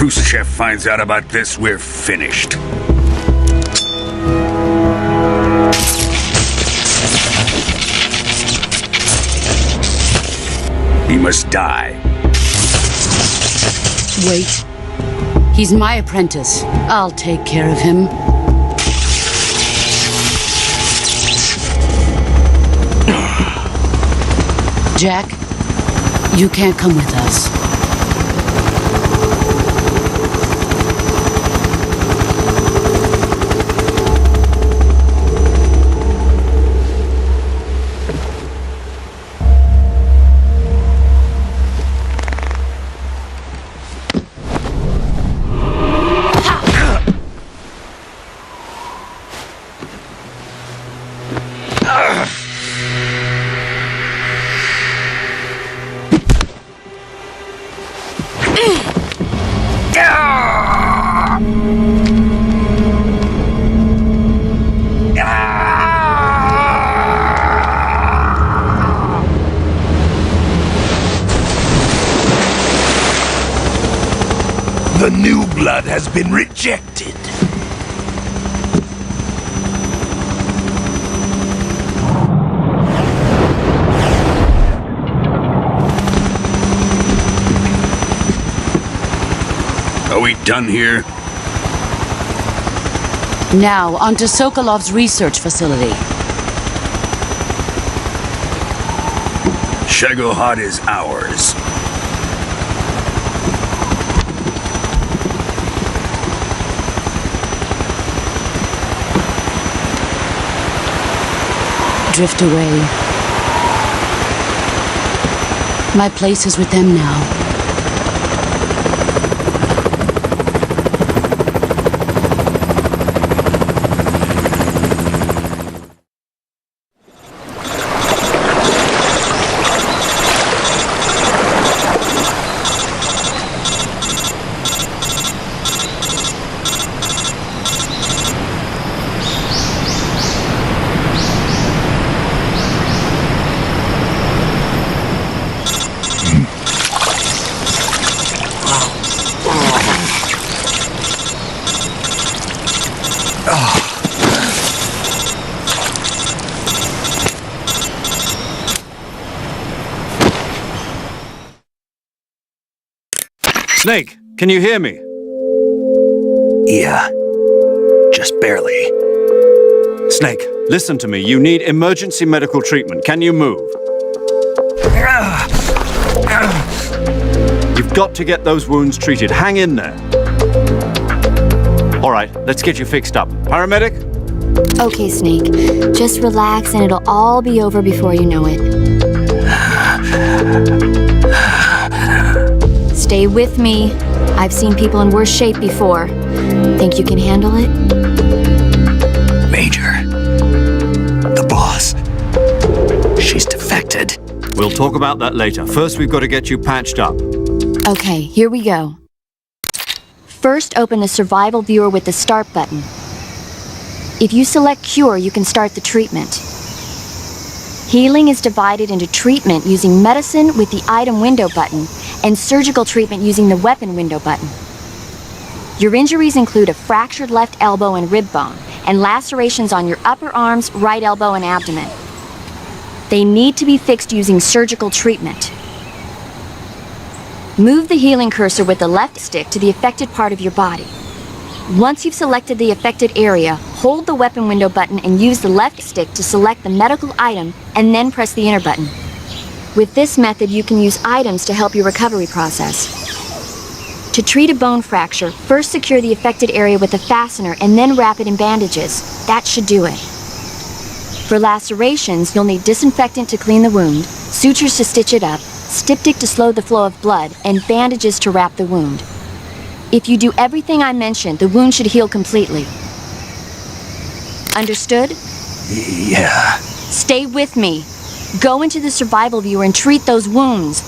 Khrushchev finds out about this, we're finished. He must die. Wait. He's my apprentice. I'll take care of him. Jack, you can't come with us. The new blood has been rejected. Are we done here? Now, onto Sokolov's research facility. Shagohod is ours. Drift away. My place is with them now. Snake, can you hear me? Yeah. Just barely. Snake, listen to me. You need emergency medical treatment. Can you move? You've got to get those wounds treated. Hang in there. All right, let's get you fixed up. Paramedic? Okay, Snake. Just relax and it'll all be over before you know it. Stay with me. I've seen people in worse shape before. Think you can handle it? Major. The boss. She's defected. We'll talk about that later. First, we've got to get you patched up. Okay, here we go. First, open the survival viewer with the start button. If you select cure, you can start the treatment. Healing is divided into treatment using medicine with the item window button and surgical treatment using the weapon window button. Your injuries include a fractured left elbow and rib bone, and lacerations on your upper arms, right elbow, and abdomen. They need to be fixed using surgical treatment. Move the healing cursor with the left stick to the affected part of your body. Once you've selected the affected area, hold the weapon window button and use the left stick to select the medical item, and then press the enter button. With this method, you can use items to help your recovery process. To treat a bone fracture, first secure the affected area with a fastener and then wrap it in bandages. That should do it. For lacerations, you'll need disinfectant to clean the wound, sutures to stitch it up, styptic to slow the flow of blood, and bandages to wrap the wound. If you do everything I mentioned, the wound should heal completely. Understood? Yeah. Stay with me. Go into the survival viewer and treat those wounds.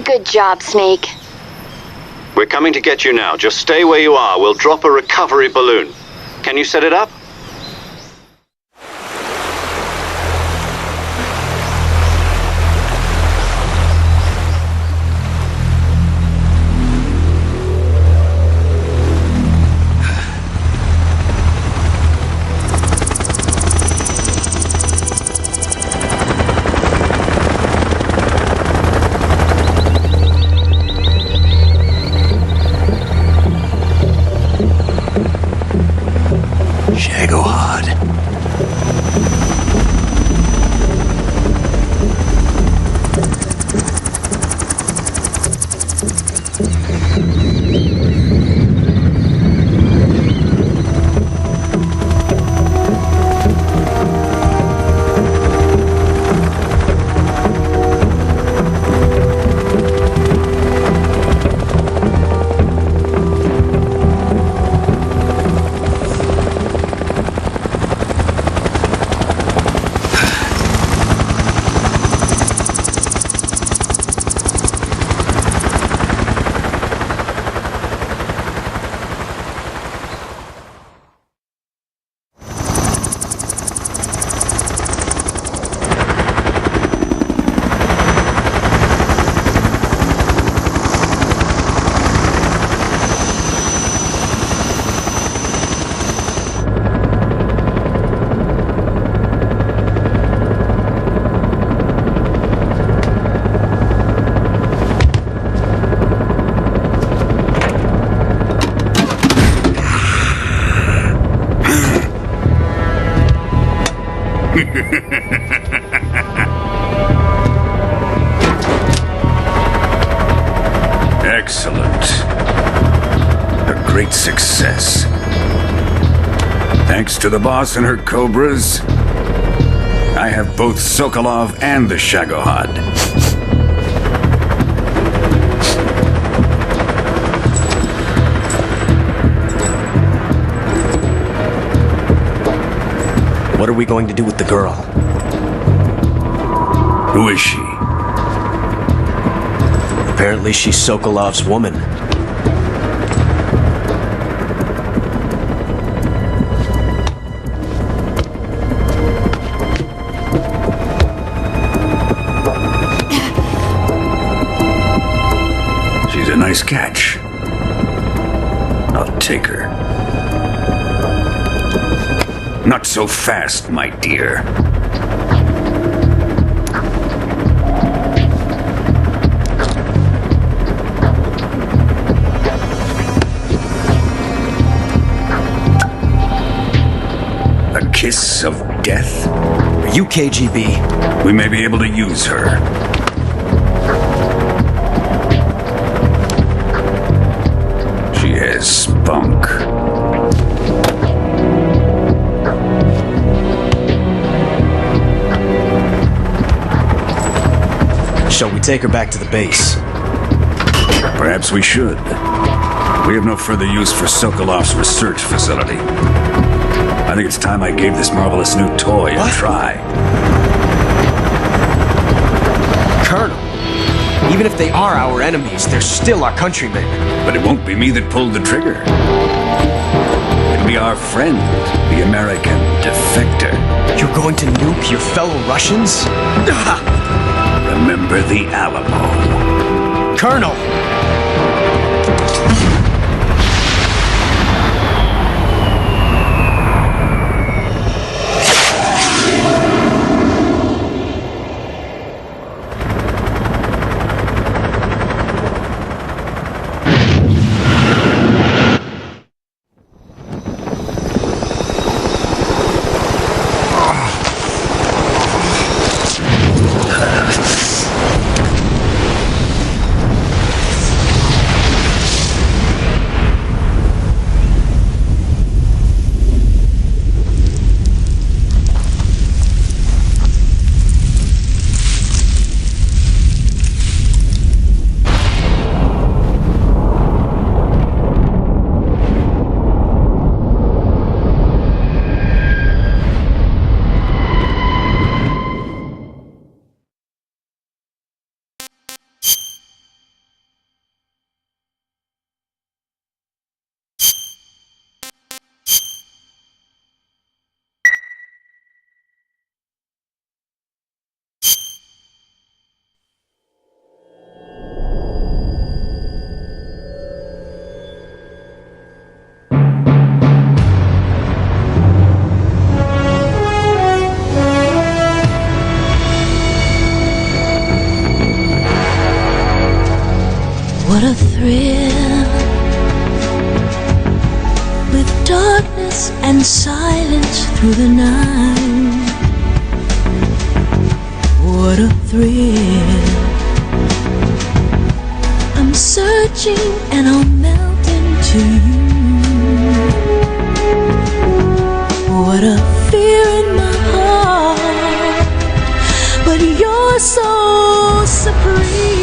Good job, Snake. We're coming to get you now. Just stay where you are. We'll drop a recovery balloon. Can you set it up? Excellent. A great success. Thanks to the boss and her cobras, I have both Sokolov and the Shagohod. What are we going to do with the girl? Who is she? Apparently she's Sokolov's woman. She's a nice catch. I'll take her. Not so fast, my dear. A kiss of death? Are you KGB? We may be able to use her. She has spunk. Shall we take her back to the base? Perhaps we should. We have no further use for Sokolov's research facility. I think it's time I gave this marvelous new toy a try. Colonel, even if they are our enemies, they're still our countrymen. But it won't be me that pulled the trigger. It'll be our friend, the American defector. You're going to nuke your fellow Russians? Remember the Alamo. Colonel! What a thrill, with darkness and silence through the night. What a thrill, I'm searching and I'll melt into you. What a fear in my heart, but you're so supreme.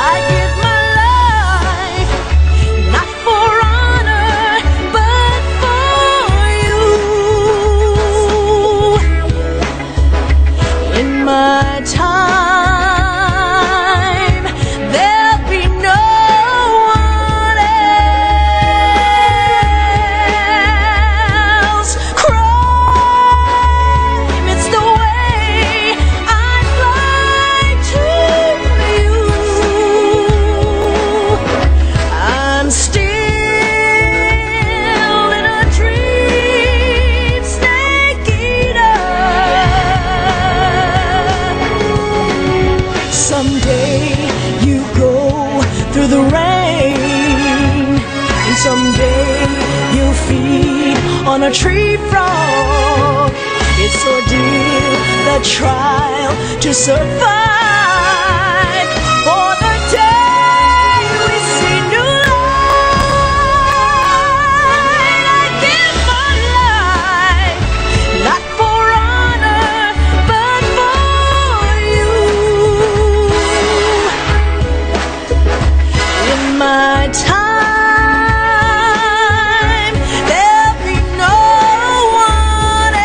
I give my life, not for honor, but for you. In my time, there'll be no one else. Crime, it's the way I fly to you. I'm still in a dream, snake eater. Someday you go through the rain, and someday you'll feed on a tree frog. It's ordeal, the trial to survive. For the day we see new light, I give my life, not for honor, but for you. In my time, there'll be no one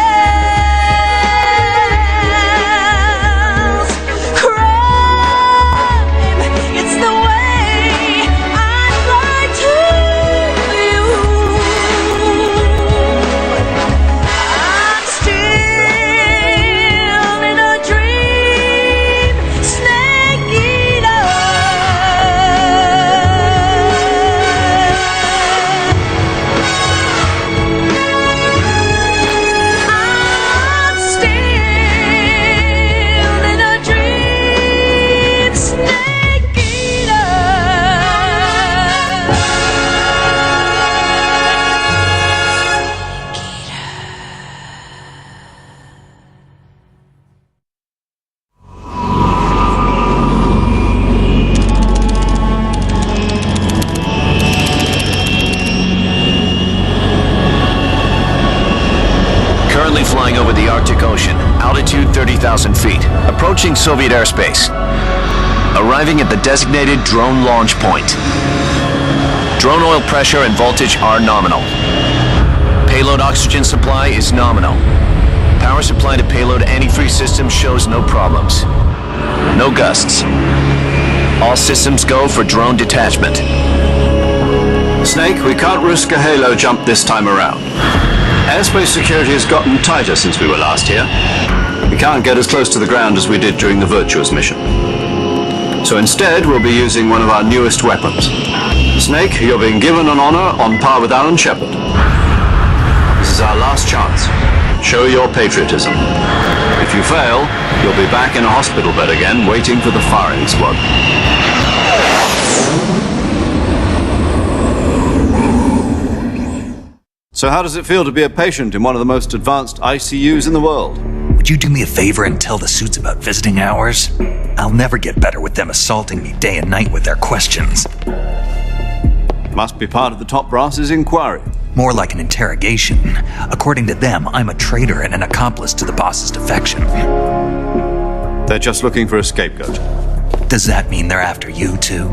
else. Crime, it's the way I fly to you. I'm still in a dream, snake eater. I'm still in a dream, snake eater. Currently flying over the Arctic Ocean, altitude 30,000 feet, approaching Soviet airspace. Arriving at the designated drone launch point. Drone oil pressure and voltage are nominal. Payload oxygen supply is nominal. Power supply to payload antifreeze system shows no problems. No gusts. All systems go for drone detachment. Snake, we can't risk a halo jump this time around. Airspace security has gotten tighter since we were last here. We can't get as close to the ground as we did during the Virtuous mission. So instead, we'll be using one of our newest weapons. Snake, you're being given an honor on par with Alan Shepard. This is our last chance. Show your patriotism. If you fail, you'll be back in a hospital bed again, waiting for the firing squad. So how does it feel to be a patient in one of the most advanced ICUs in the world? Would you do me a favor and tell the suits about visiting hours? I'll never get better with them assaulting me day and night with their questions. Must be part of the top brass's inquiry. More like an interrogation. According to them, I'm a traitor and an accomplice to the boss's defection. They're just looking for a scapegoat. Does that mean they're after you too?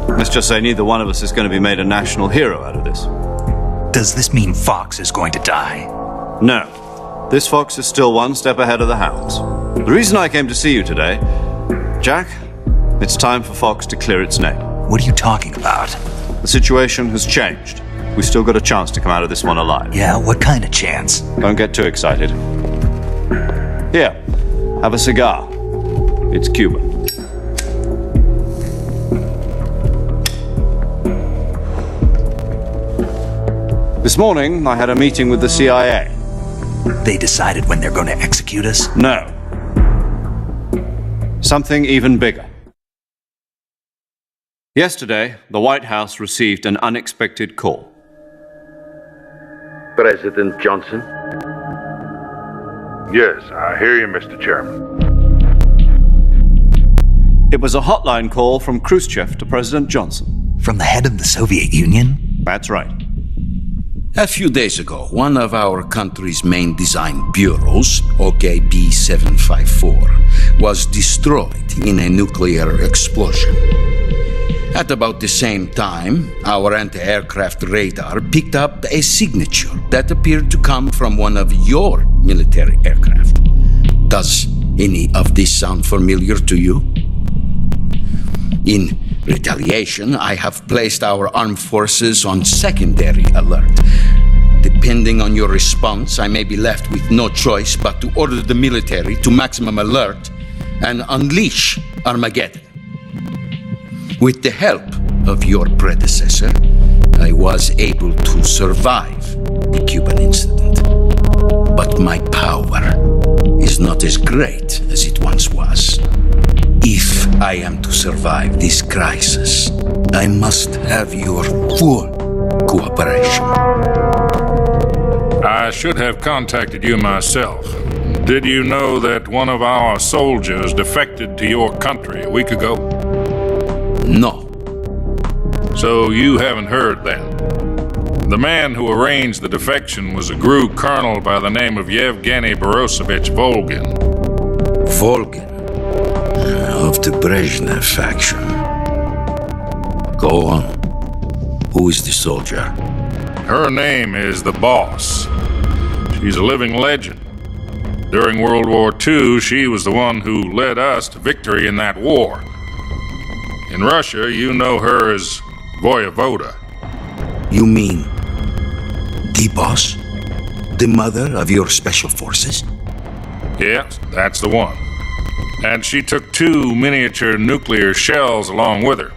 Let's just say neither one of us is going to be made a national hero out of this. Does this mean Fox is going to die? No. This fox is still one step ahead of the hounds. The reason I came to see you today, Jack, it's time for Fox to clear its name. What are you talking about? The situation has changed. We still got a chance to come out of this one alive. Yeah, what kind of chance? Don't get too excited. Here, have a cigar. It's Cuban. This morning, I had a meeting with the CIA. They decided when they're going to execute us? No. something even bigger. Yesterday, the White House received an unexpected call. President Johnson? Yes, I hear you, Mr. Chairman. It was a hotline call from Khrushchev to President Johnson. From the head of the Soviet Union? That's right. A few days ago, one of our country's main design bureaus, OKB 754, was destroyed in a nuclear explosion. At about the same time, our anti-aircraft radar picked up a signature that appeared to come from one of your military aircraft. Does any of this sound familiar to you? In retaliation, I have placed our armed forces on secondary alert. Depending on your response, I may be left with no choice but to order the military to maximum alert and unleash Armageddon. With the help of your predecessor, I was able to survive the Cuban incident. But my power is not as great as it once was. If I am to survive this crisis, I must have your full cooperation. I should have contacted you myself. Did you know that one of our soldiers defected to your country a week ago? No. So you haven't heard then. The man who arranged the defection was a GRU colonel by the name of Yevgeny Borisovich Volgin. Volgin? Of the Brezhnev faction. Go on. Who is the soldier? Her name is the Boss. She's a living legend. During World War II, she was the one who led us to victory in that war. In Russia, you know her as Voyevoda. You mean the Boss? The mother of your special forces? Yes, that's the one. And she took 2 miniature nuclear shells along with her.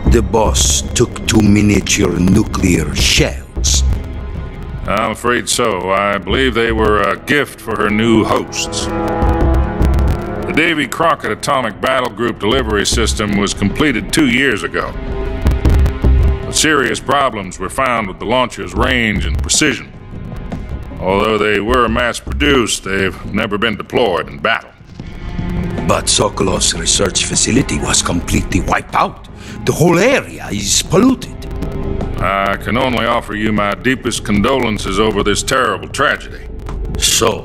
The Boss took 2 miniature nuclear shells? I'm afraid so. I believe they were a gift for her new hosts. The Davy Crockett Atomic Battle Group delivery system was completed 2 years ago. But serious problems were found with the launcher's range and precision. Although they were mass-produced, they've never been deployed in battle. But Sokolov's research facility was completely wiped out. The whole area is polluted. I can only offer you my deepest condolences over this terrible tragedy. So,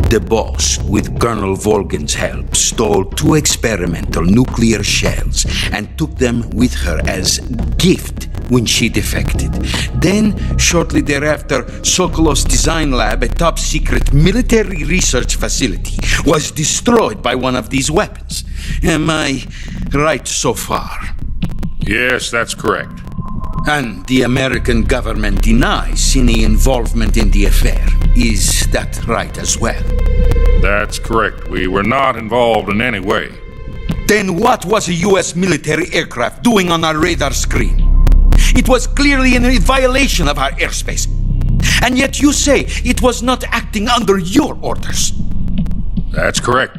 the Boss, with Colonel Volgin's help, stole 2 experimental nuclear shells and took them with her as gift when she defected. Then, shortly thereafter, Sokolov's design lab, a top-secret military research facility, was destroyed by one of these weapons. Am I right so far? Yes, that's correct. And the American government denies any involvement in the affair. Is that right as well? That's correct. We were not involved in any way. Then what was a U.S. military aircraft doing on our radar screen? It was clearly in violation of our airspace. And yet you say it was not acting under your orders. That's correct.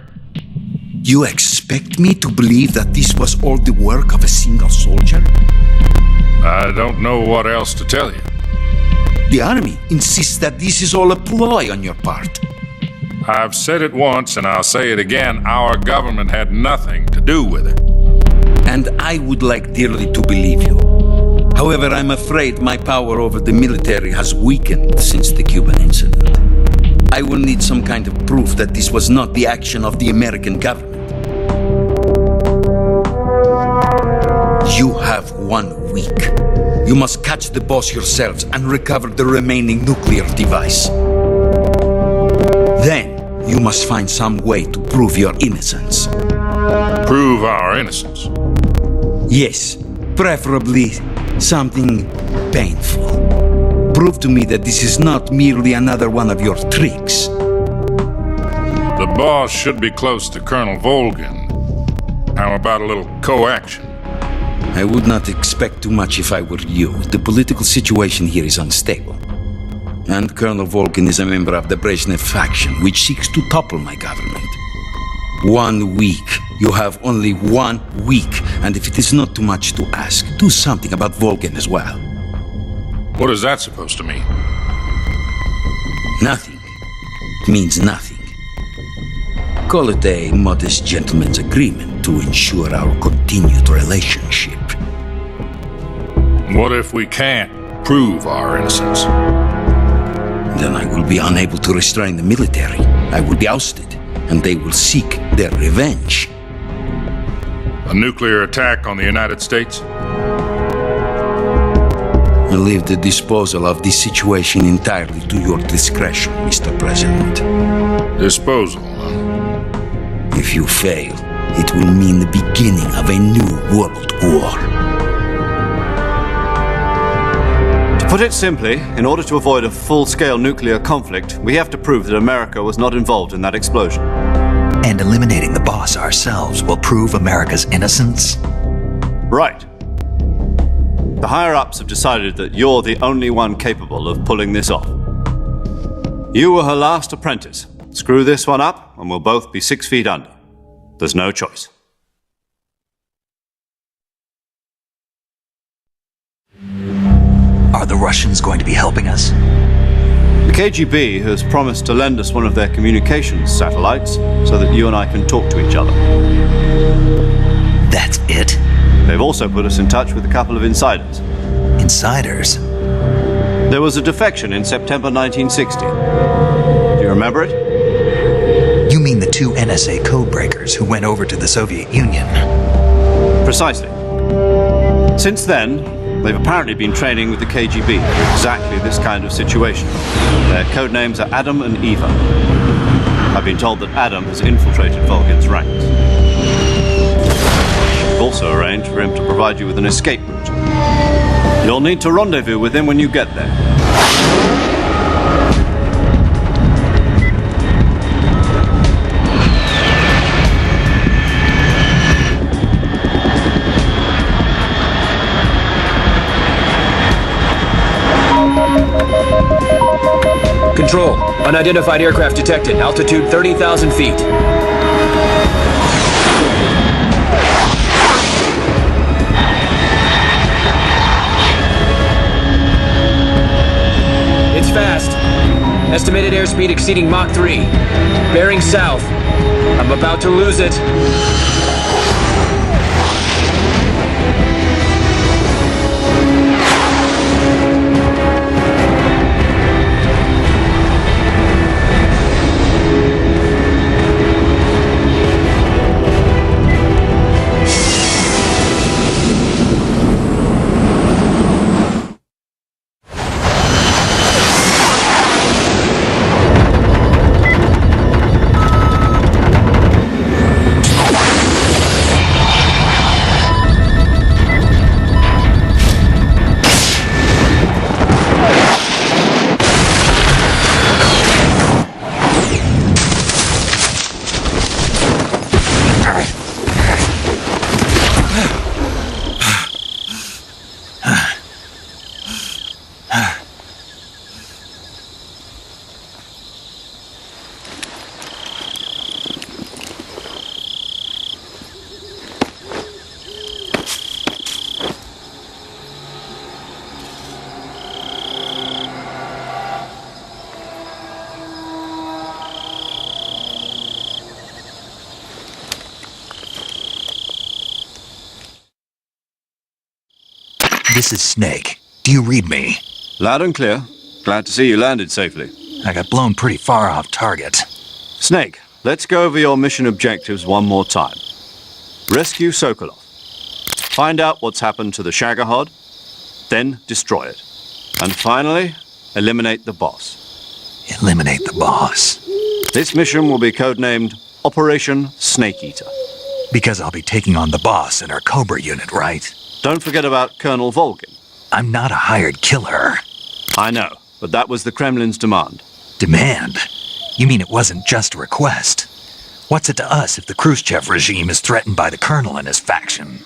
You expect me to believe that this was all the work of a single soldier? I don't know what else to tell you. The Army insists that this is all a ploy on your part. I've said it once and I'll say it again. Our government had nothing to do with it. And I would like dearly to believe you. However, I'm afraid my power over the military has weakened since the Cuban incident. I will need some kind of proof that this was not the action of the American government. You have 1 week. You must catch the Boss yourselves and recover the remaining nuclear device. Then, you must find some way to prove your innocence. Prove our innocence? Yes, preferably something painful. Prove to me that this is not merely another one of your tricks. The Boss should be close to Colonel Volgin. How about a little co-action? I would not expect too much if I were you. The political situation here is unstable. And Colonel Volgin is a member of the Brezhnev faction, which seeks to topple my government. 1 week You have only 1 week, and if it is not too much to ask, do something about Volgin as well. What is that supposed to mean? Nothing. It means nothing. Call it a modest gentleman's agreement to ensure our continued relationship. What if we can't prove our innocence? Then I will be unable to restrain the military. I will be ousted, and they will seek their revenge. A nuclear attack on the United States? I leave the disposal of this situation entirely to your discretion, Mr. President. Disposal, huh? If you fail, it will mean the beginning of a new world war. To put it simply, in order to avoid a full-scale nuclear conflict, we have to prove that America was not involved in that explosion. And eliminating the boss ourselves will prove America's innocence? Right. The higher-ups have decided that you're the only one capable of pulling this off. You were her last apprentice. Screw this one up, and we'll both be 6 feet under. There's no choice. Are the Russians going to be helping us? The KGB has promised to lend us one of their communications satellites so that you and I can talk to each other. That's it? They've also put us in touch with a couple of insiders. Insiders? There was a defection in September 1960. Do you remember it? You mean the 2 NSA codebreakers who went over to the Soviet Union? Precisely. Since then, they've apparently been training with the KGB for exactly this kind of situation. Their code names are Adam and Eva. I've been told that Adam has infiltrated Volgin's ranks. We've also arranged for him to provide you with an escape route. You'll need to rendezvous with him when you get there. Control, unidentified aircraft detected. Altitude 30,000 feet. It's fast. Estimated airspeed exceeding Mach 3. Bearing south. I'm about to lose it. This is Snake. Do you read me? Loud and clear. Glad to see you landed safely. I got blown pretty far off target. Snake, let's go over your mission objectives one more time. Rescue Sokolov. Find out what's happened to the Shagohod, then destroy it. And finally, eliminate the boss. Eliminate the boss. This mission will be codenamed Operation Snake Eater. Because I'll be taking on the boss in our Cobra unit, right? Don't forget about Colonel Volgin. I'm not a hired killer. I know, but that was the Kremlin's demand. Demand? You mean it wasn't just a request? What's it to us if the Khrushchev regime is threatened by the Colonel and his faction?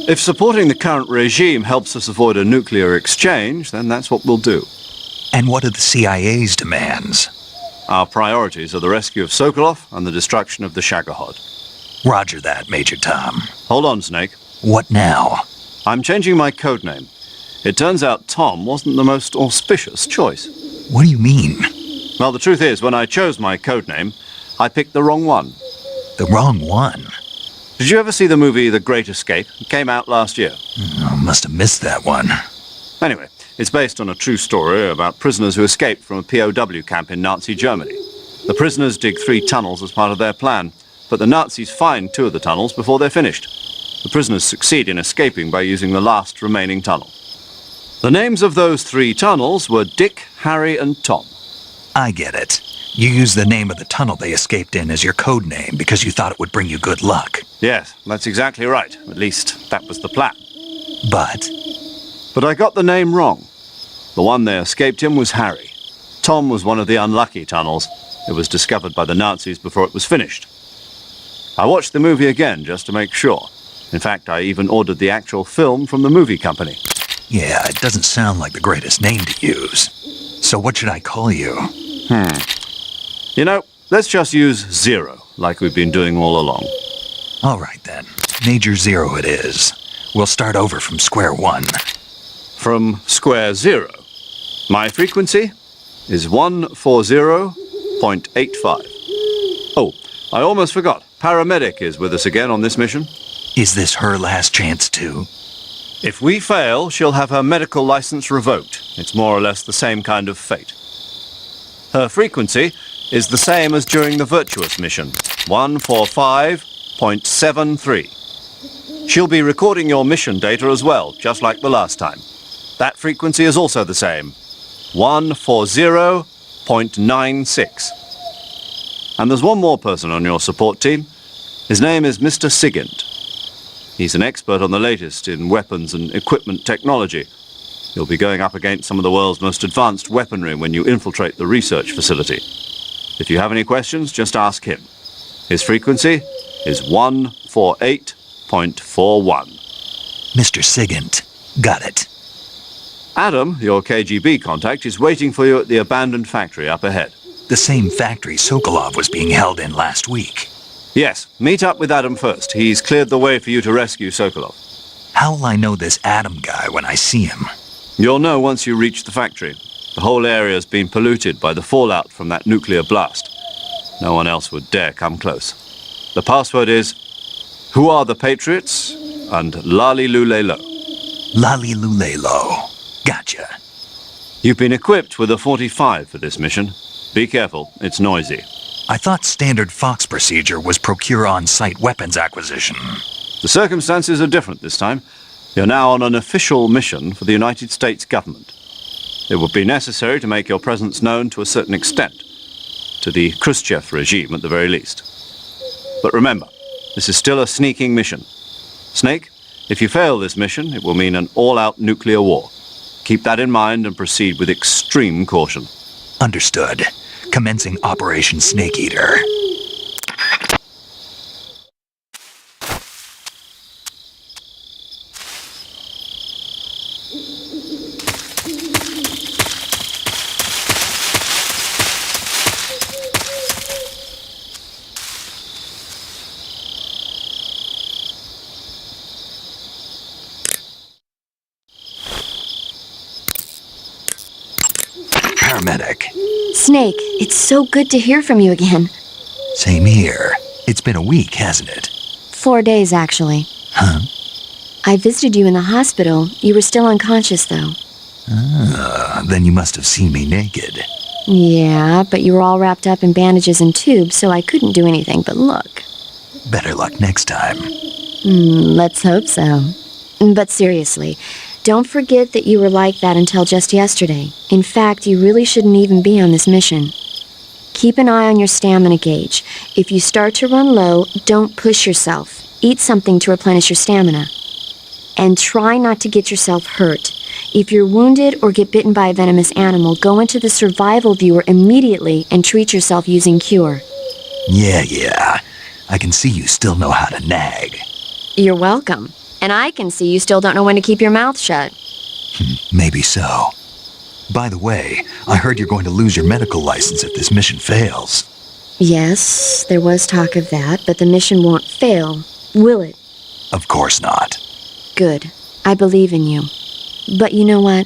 If supporting the current regime helps us avoid a nuclear exchange, then that's what we'll do. And what are the CIA's demands? Our priorities are the rescue of Sokolov and the destruction of the Shagohod. Roger that, Major Tom. Hold on, Snake. What now? I'm changing my codename. It turns out Tom wasn't the most auspicious choice. What do you mean? Well, the truth is, when I chose my codename, I picked the wrong one. The wrong one? Did you ever see the movie The Great Escape? It came out last year. I must have missed that one. Anyway, it's based on a true story about prisoners who escaped from a POW camp in Nazi Germany. The prisoners dig 3 tunnels as part of their plan, but the Nazis find 2 of the tunnels before they're finished. The prisoners succeed in escaping by using the last remaining tunnel. The names of those 3 tunnels were Dick, Harry, and Tom. I get it. You used the name of the tunnel they escaped in as your code name because you thought it would bring you good luck. Yes, that's exactly right. At least, that was the plan. But I got the name wrong. The one they escaped in was Harry. Tom was one of the unlucky tunnels. It was discovered by the Nazis before it was finished. I watched the movie again just to make sure. In fact, I even ordered the actual film from the movie company. Yeah, it doesn't sound like the greatest name to use. So what should I call you? You know, let's just use Zero, like we've been doing all along. All right then. Major Zero it is. We'll start over from square one. From square zero. My frequency is 140.85. Oh, I almost forgot. Paramedic is with us again on this mission. Is this her last chance too? If we fail, she'll have her medical license revoked. It's more or less the same kind of fate. Her frequency is the same as during the Virtuous mission, 145.73. She'll be recording your mission data as well, just like the last time. That frequency is also the same, 140.96. And there's one more person on your support team. His name is Mr. Sigint. He's an expert on the latest in weapons and equipment technology. You'll be going up against some of the world's most advanced weaponry when you infiltrate the research facility. If you have any questions, just ask him. His frequency is 148.41. Mr. Sigint. Got it. Adam, your KGB contact, is waiting for you at the abandoned factory up ahead. The same factory Sokolov was being held in last week. Yes, meet up with Adam first. He's cleared the way for you to rescue Sokolov. How will I know this Adam guy when I see him? You'll know once you reach the factory. The whole area's been polluted by the fallout from that nuclear blast. No one else would dare come close. The password is, "Who are the Patriots?" and "Lali Lule Lo." Lali Lule Lo. Gotcha. You've been equipped with a 45 for this mission. Be careful, it's noisy. I thought standard Fox procedure was procure on-site weapons acquisition. The circumstances are different this time. You're now on an official mission for the United States government. It would be necessary to make your presence known to a certain extent, to the Khrushchev regime at the very least. But remember, this is still a sneaking mission. Snake, if you fail this mission, it will mean an all-out nuclear war. Keep that in mind and proceed with extreme caution. Understood. Commencing Operation Snake Eater. Paramedic. Snake, it's so good to hear from you again. Same here. It's been a week, hasn't it? 4 days, actually. Huh? I visited you in the hospital. You were still unconscious, though. Then you must have seen me naked. Yeah, but you were all wrapped up in bandages and tubes, so I couldn't do anything but look. Better luck next time. Let's hope so. But seriously, don't forget that you were like that until just yesterday. In fact, you really shouldn't even be on this mission. Keep an eye on your stamina gauge. If you start to run low, don't push yourself. Eat something to replenish your stamina. And try not to get yourself hurt. If you're wounded or get bitten by a venomous animal, go into the survival viewer immediately and treat yourself using Cure. Yeah. I can see you still know how to nag. You're welcome. And I can see you still don't know when to keep your mouth shut. Maybe so. By the way, I heard you're going to lose your medical license if this mission fails. Yes, there was talk of that, but the mission won't fail, will it? Of course not. Good. I believe in you. But you know what?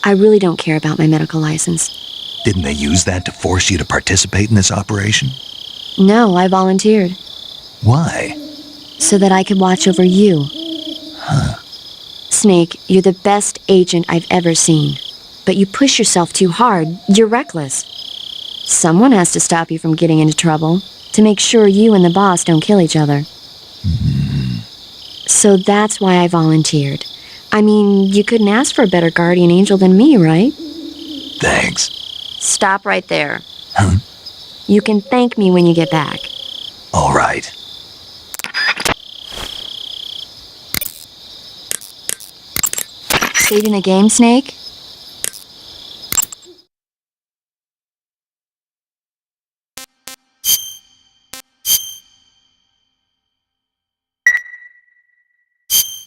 I really don't care about my medical license. Didn't they use that to force you to participate in this operation? No, I volunteered. Why? So that I could watch over you. Huh. Snake, you're the best agent I've ever seen. But you push yourself too hard. You're reckless. Someone has to stop you from getting into trouble, to make sure you and the boss don't kill each other. So that's why I volunteered. I mean, you couldn't ask for a better guardian angel than me, right? Thanks. Stop right there. Huh? You can thank me when you get back. All right. Saving the game, Snake?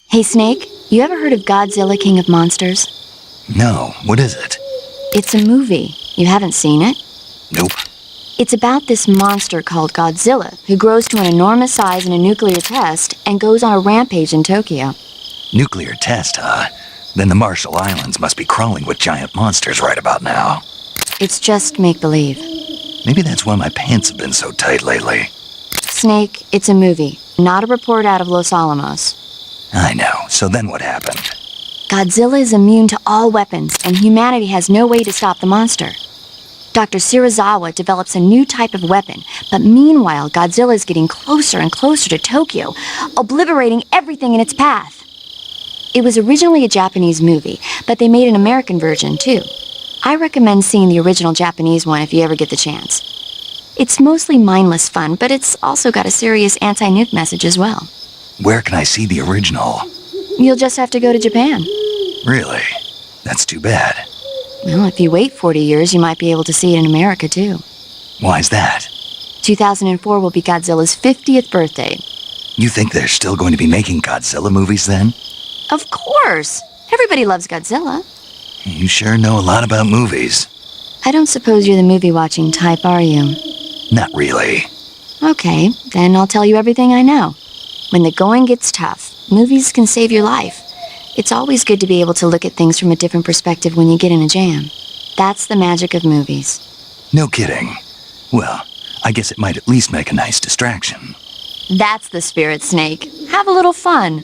Hey, Snake, you ever heard of Godzilla, King of Monsters? No, what is it? It's a movie. You haven't seen it? Nope. It's about this monster called Godzilla, who grows to an enormous size in a nuclear test and goes on a rampage in Tokyo. Nuclear test, huh? Then the Marshall Islands must be crawling with giant monsters right about now. It's just make-believe. Maybe that's why my pants have been so tight lately. Snake, it's a movie, not a report out of Los Alamos. I know. So then what happened? Godzilla is immune to all weapons, and humanity has no way to stop the monster. Dr. Shirazawa develops a new type of weapon, but meanwhile, Godzilla is getting closer and closer to Tokyo, obliterating everything in its path. It was originally a Japanese movie, but they made an American version, too. I recommend seeing the original Japanese one if you ever get the chance. It's mostly mindless fun, but it's also got a serious anti-nuke message as well. Where can I see the original? You'll just have to go to Japan. Really? That's too bad. Well, if you wait 40 years, you might be able to see it in America, too. Why's that? 2004 will be Godzilla's 50th birthday. You think they're still going to be making Godzilla movies then? Of course! Everybody loves Godzilla. You sure know a lot about movies. I don't suppose you're the movie-watching type, are you? Not really. Okay, then I'll tell you everything I know. When the going gets tough, movies can save your life. It's always good to be able to look at things from a different perspective when you get in a jam. That's the magic of movies. No kidding. Well, I guess it might at least make a nice distraction. That's the spirit, Snake. Have a little fun.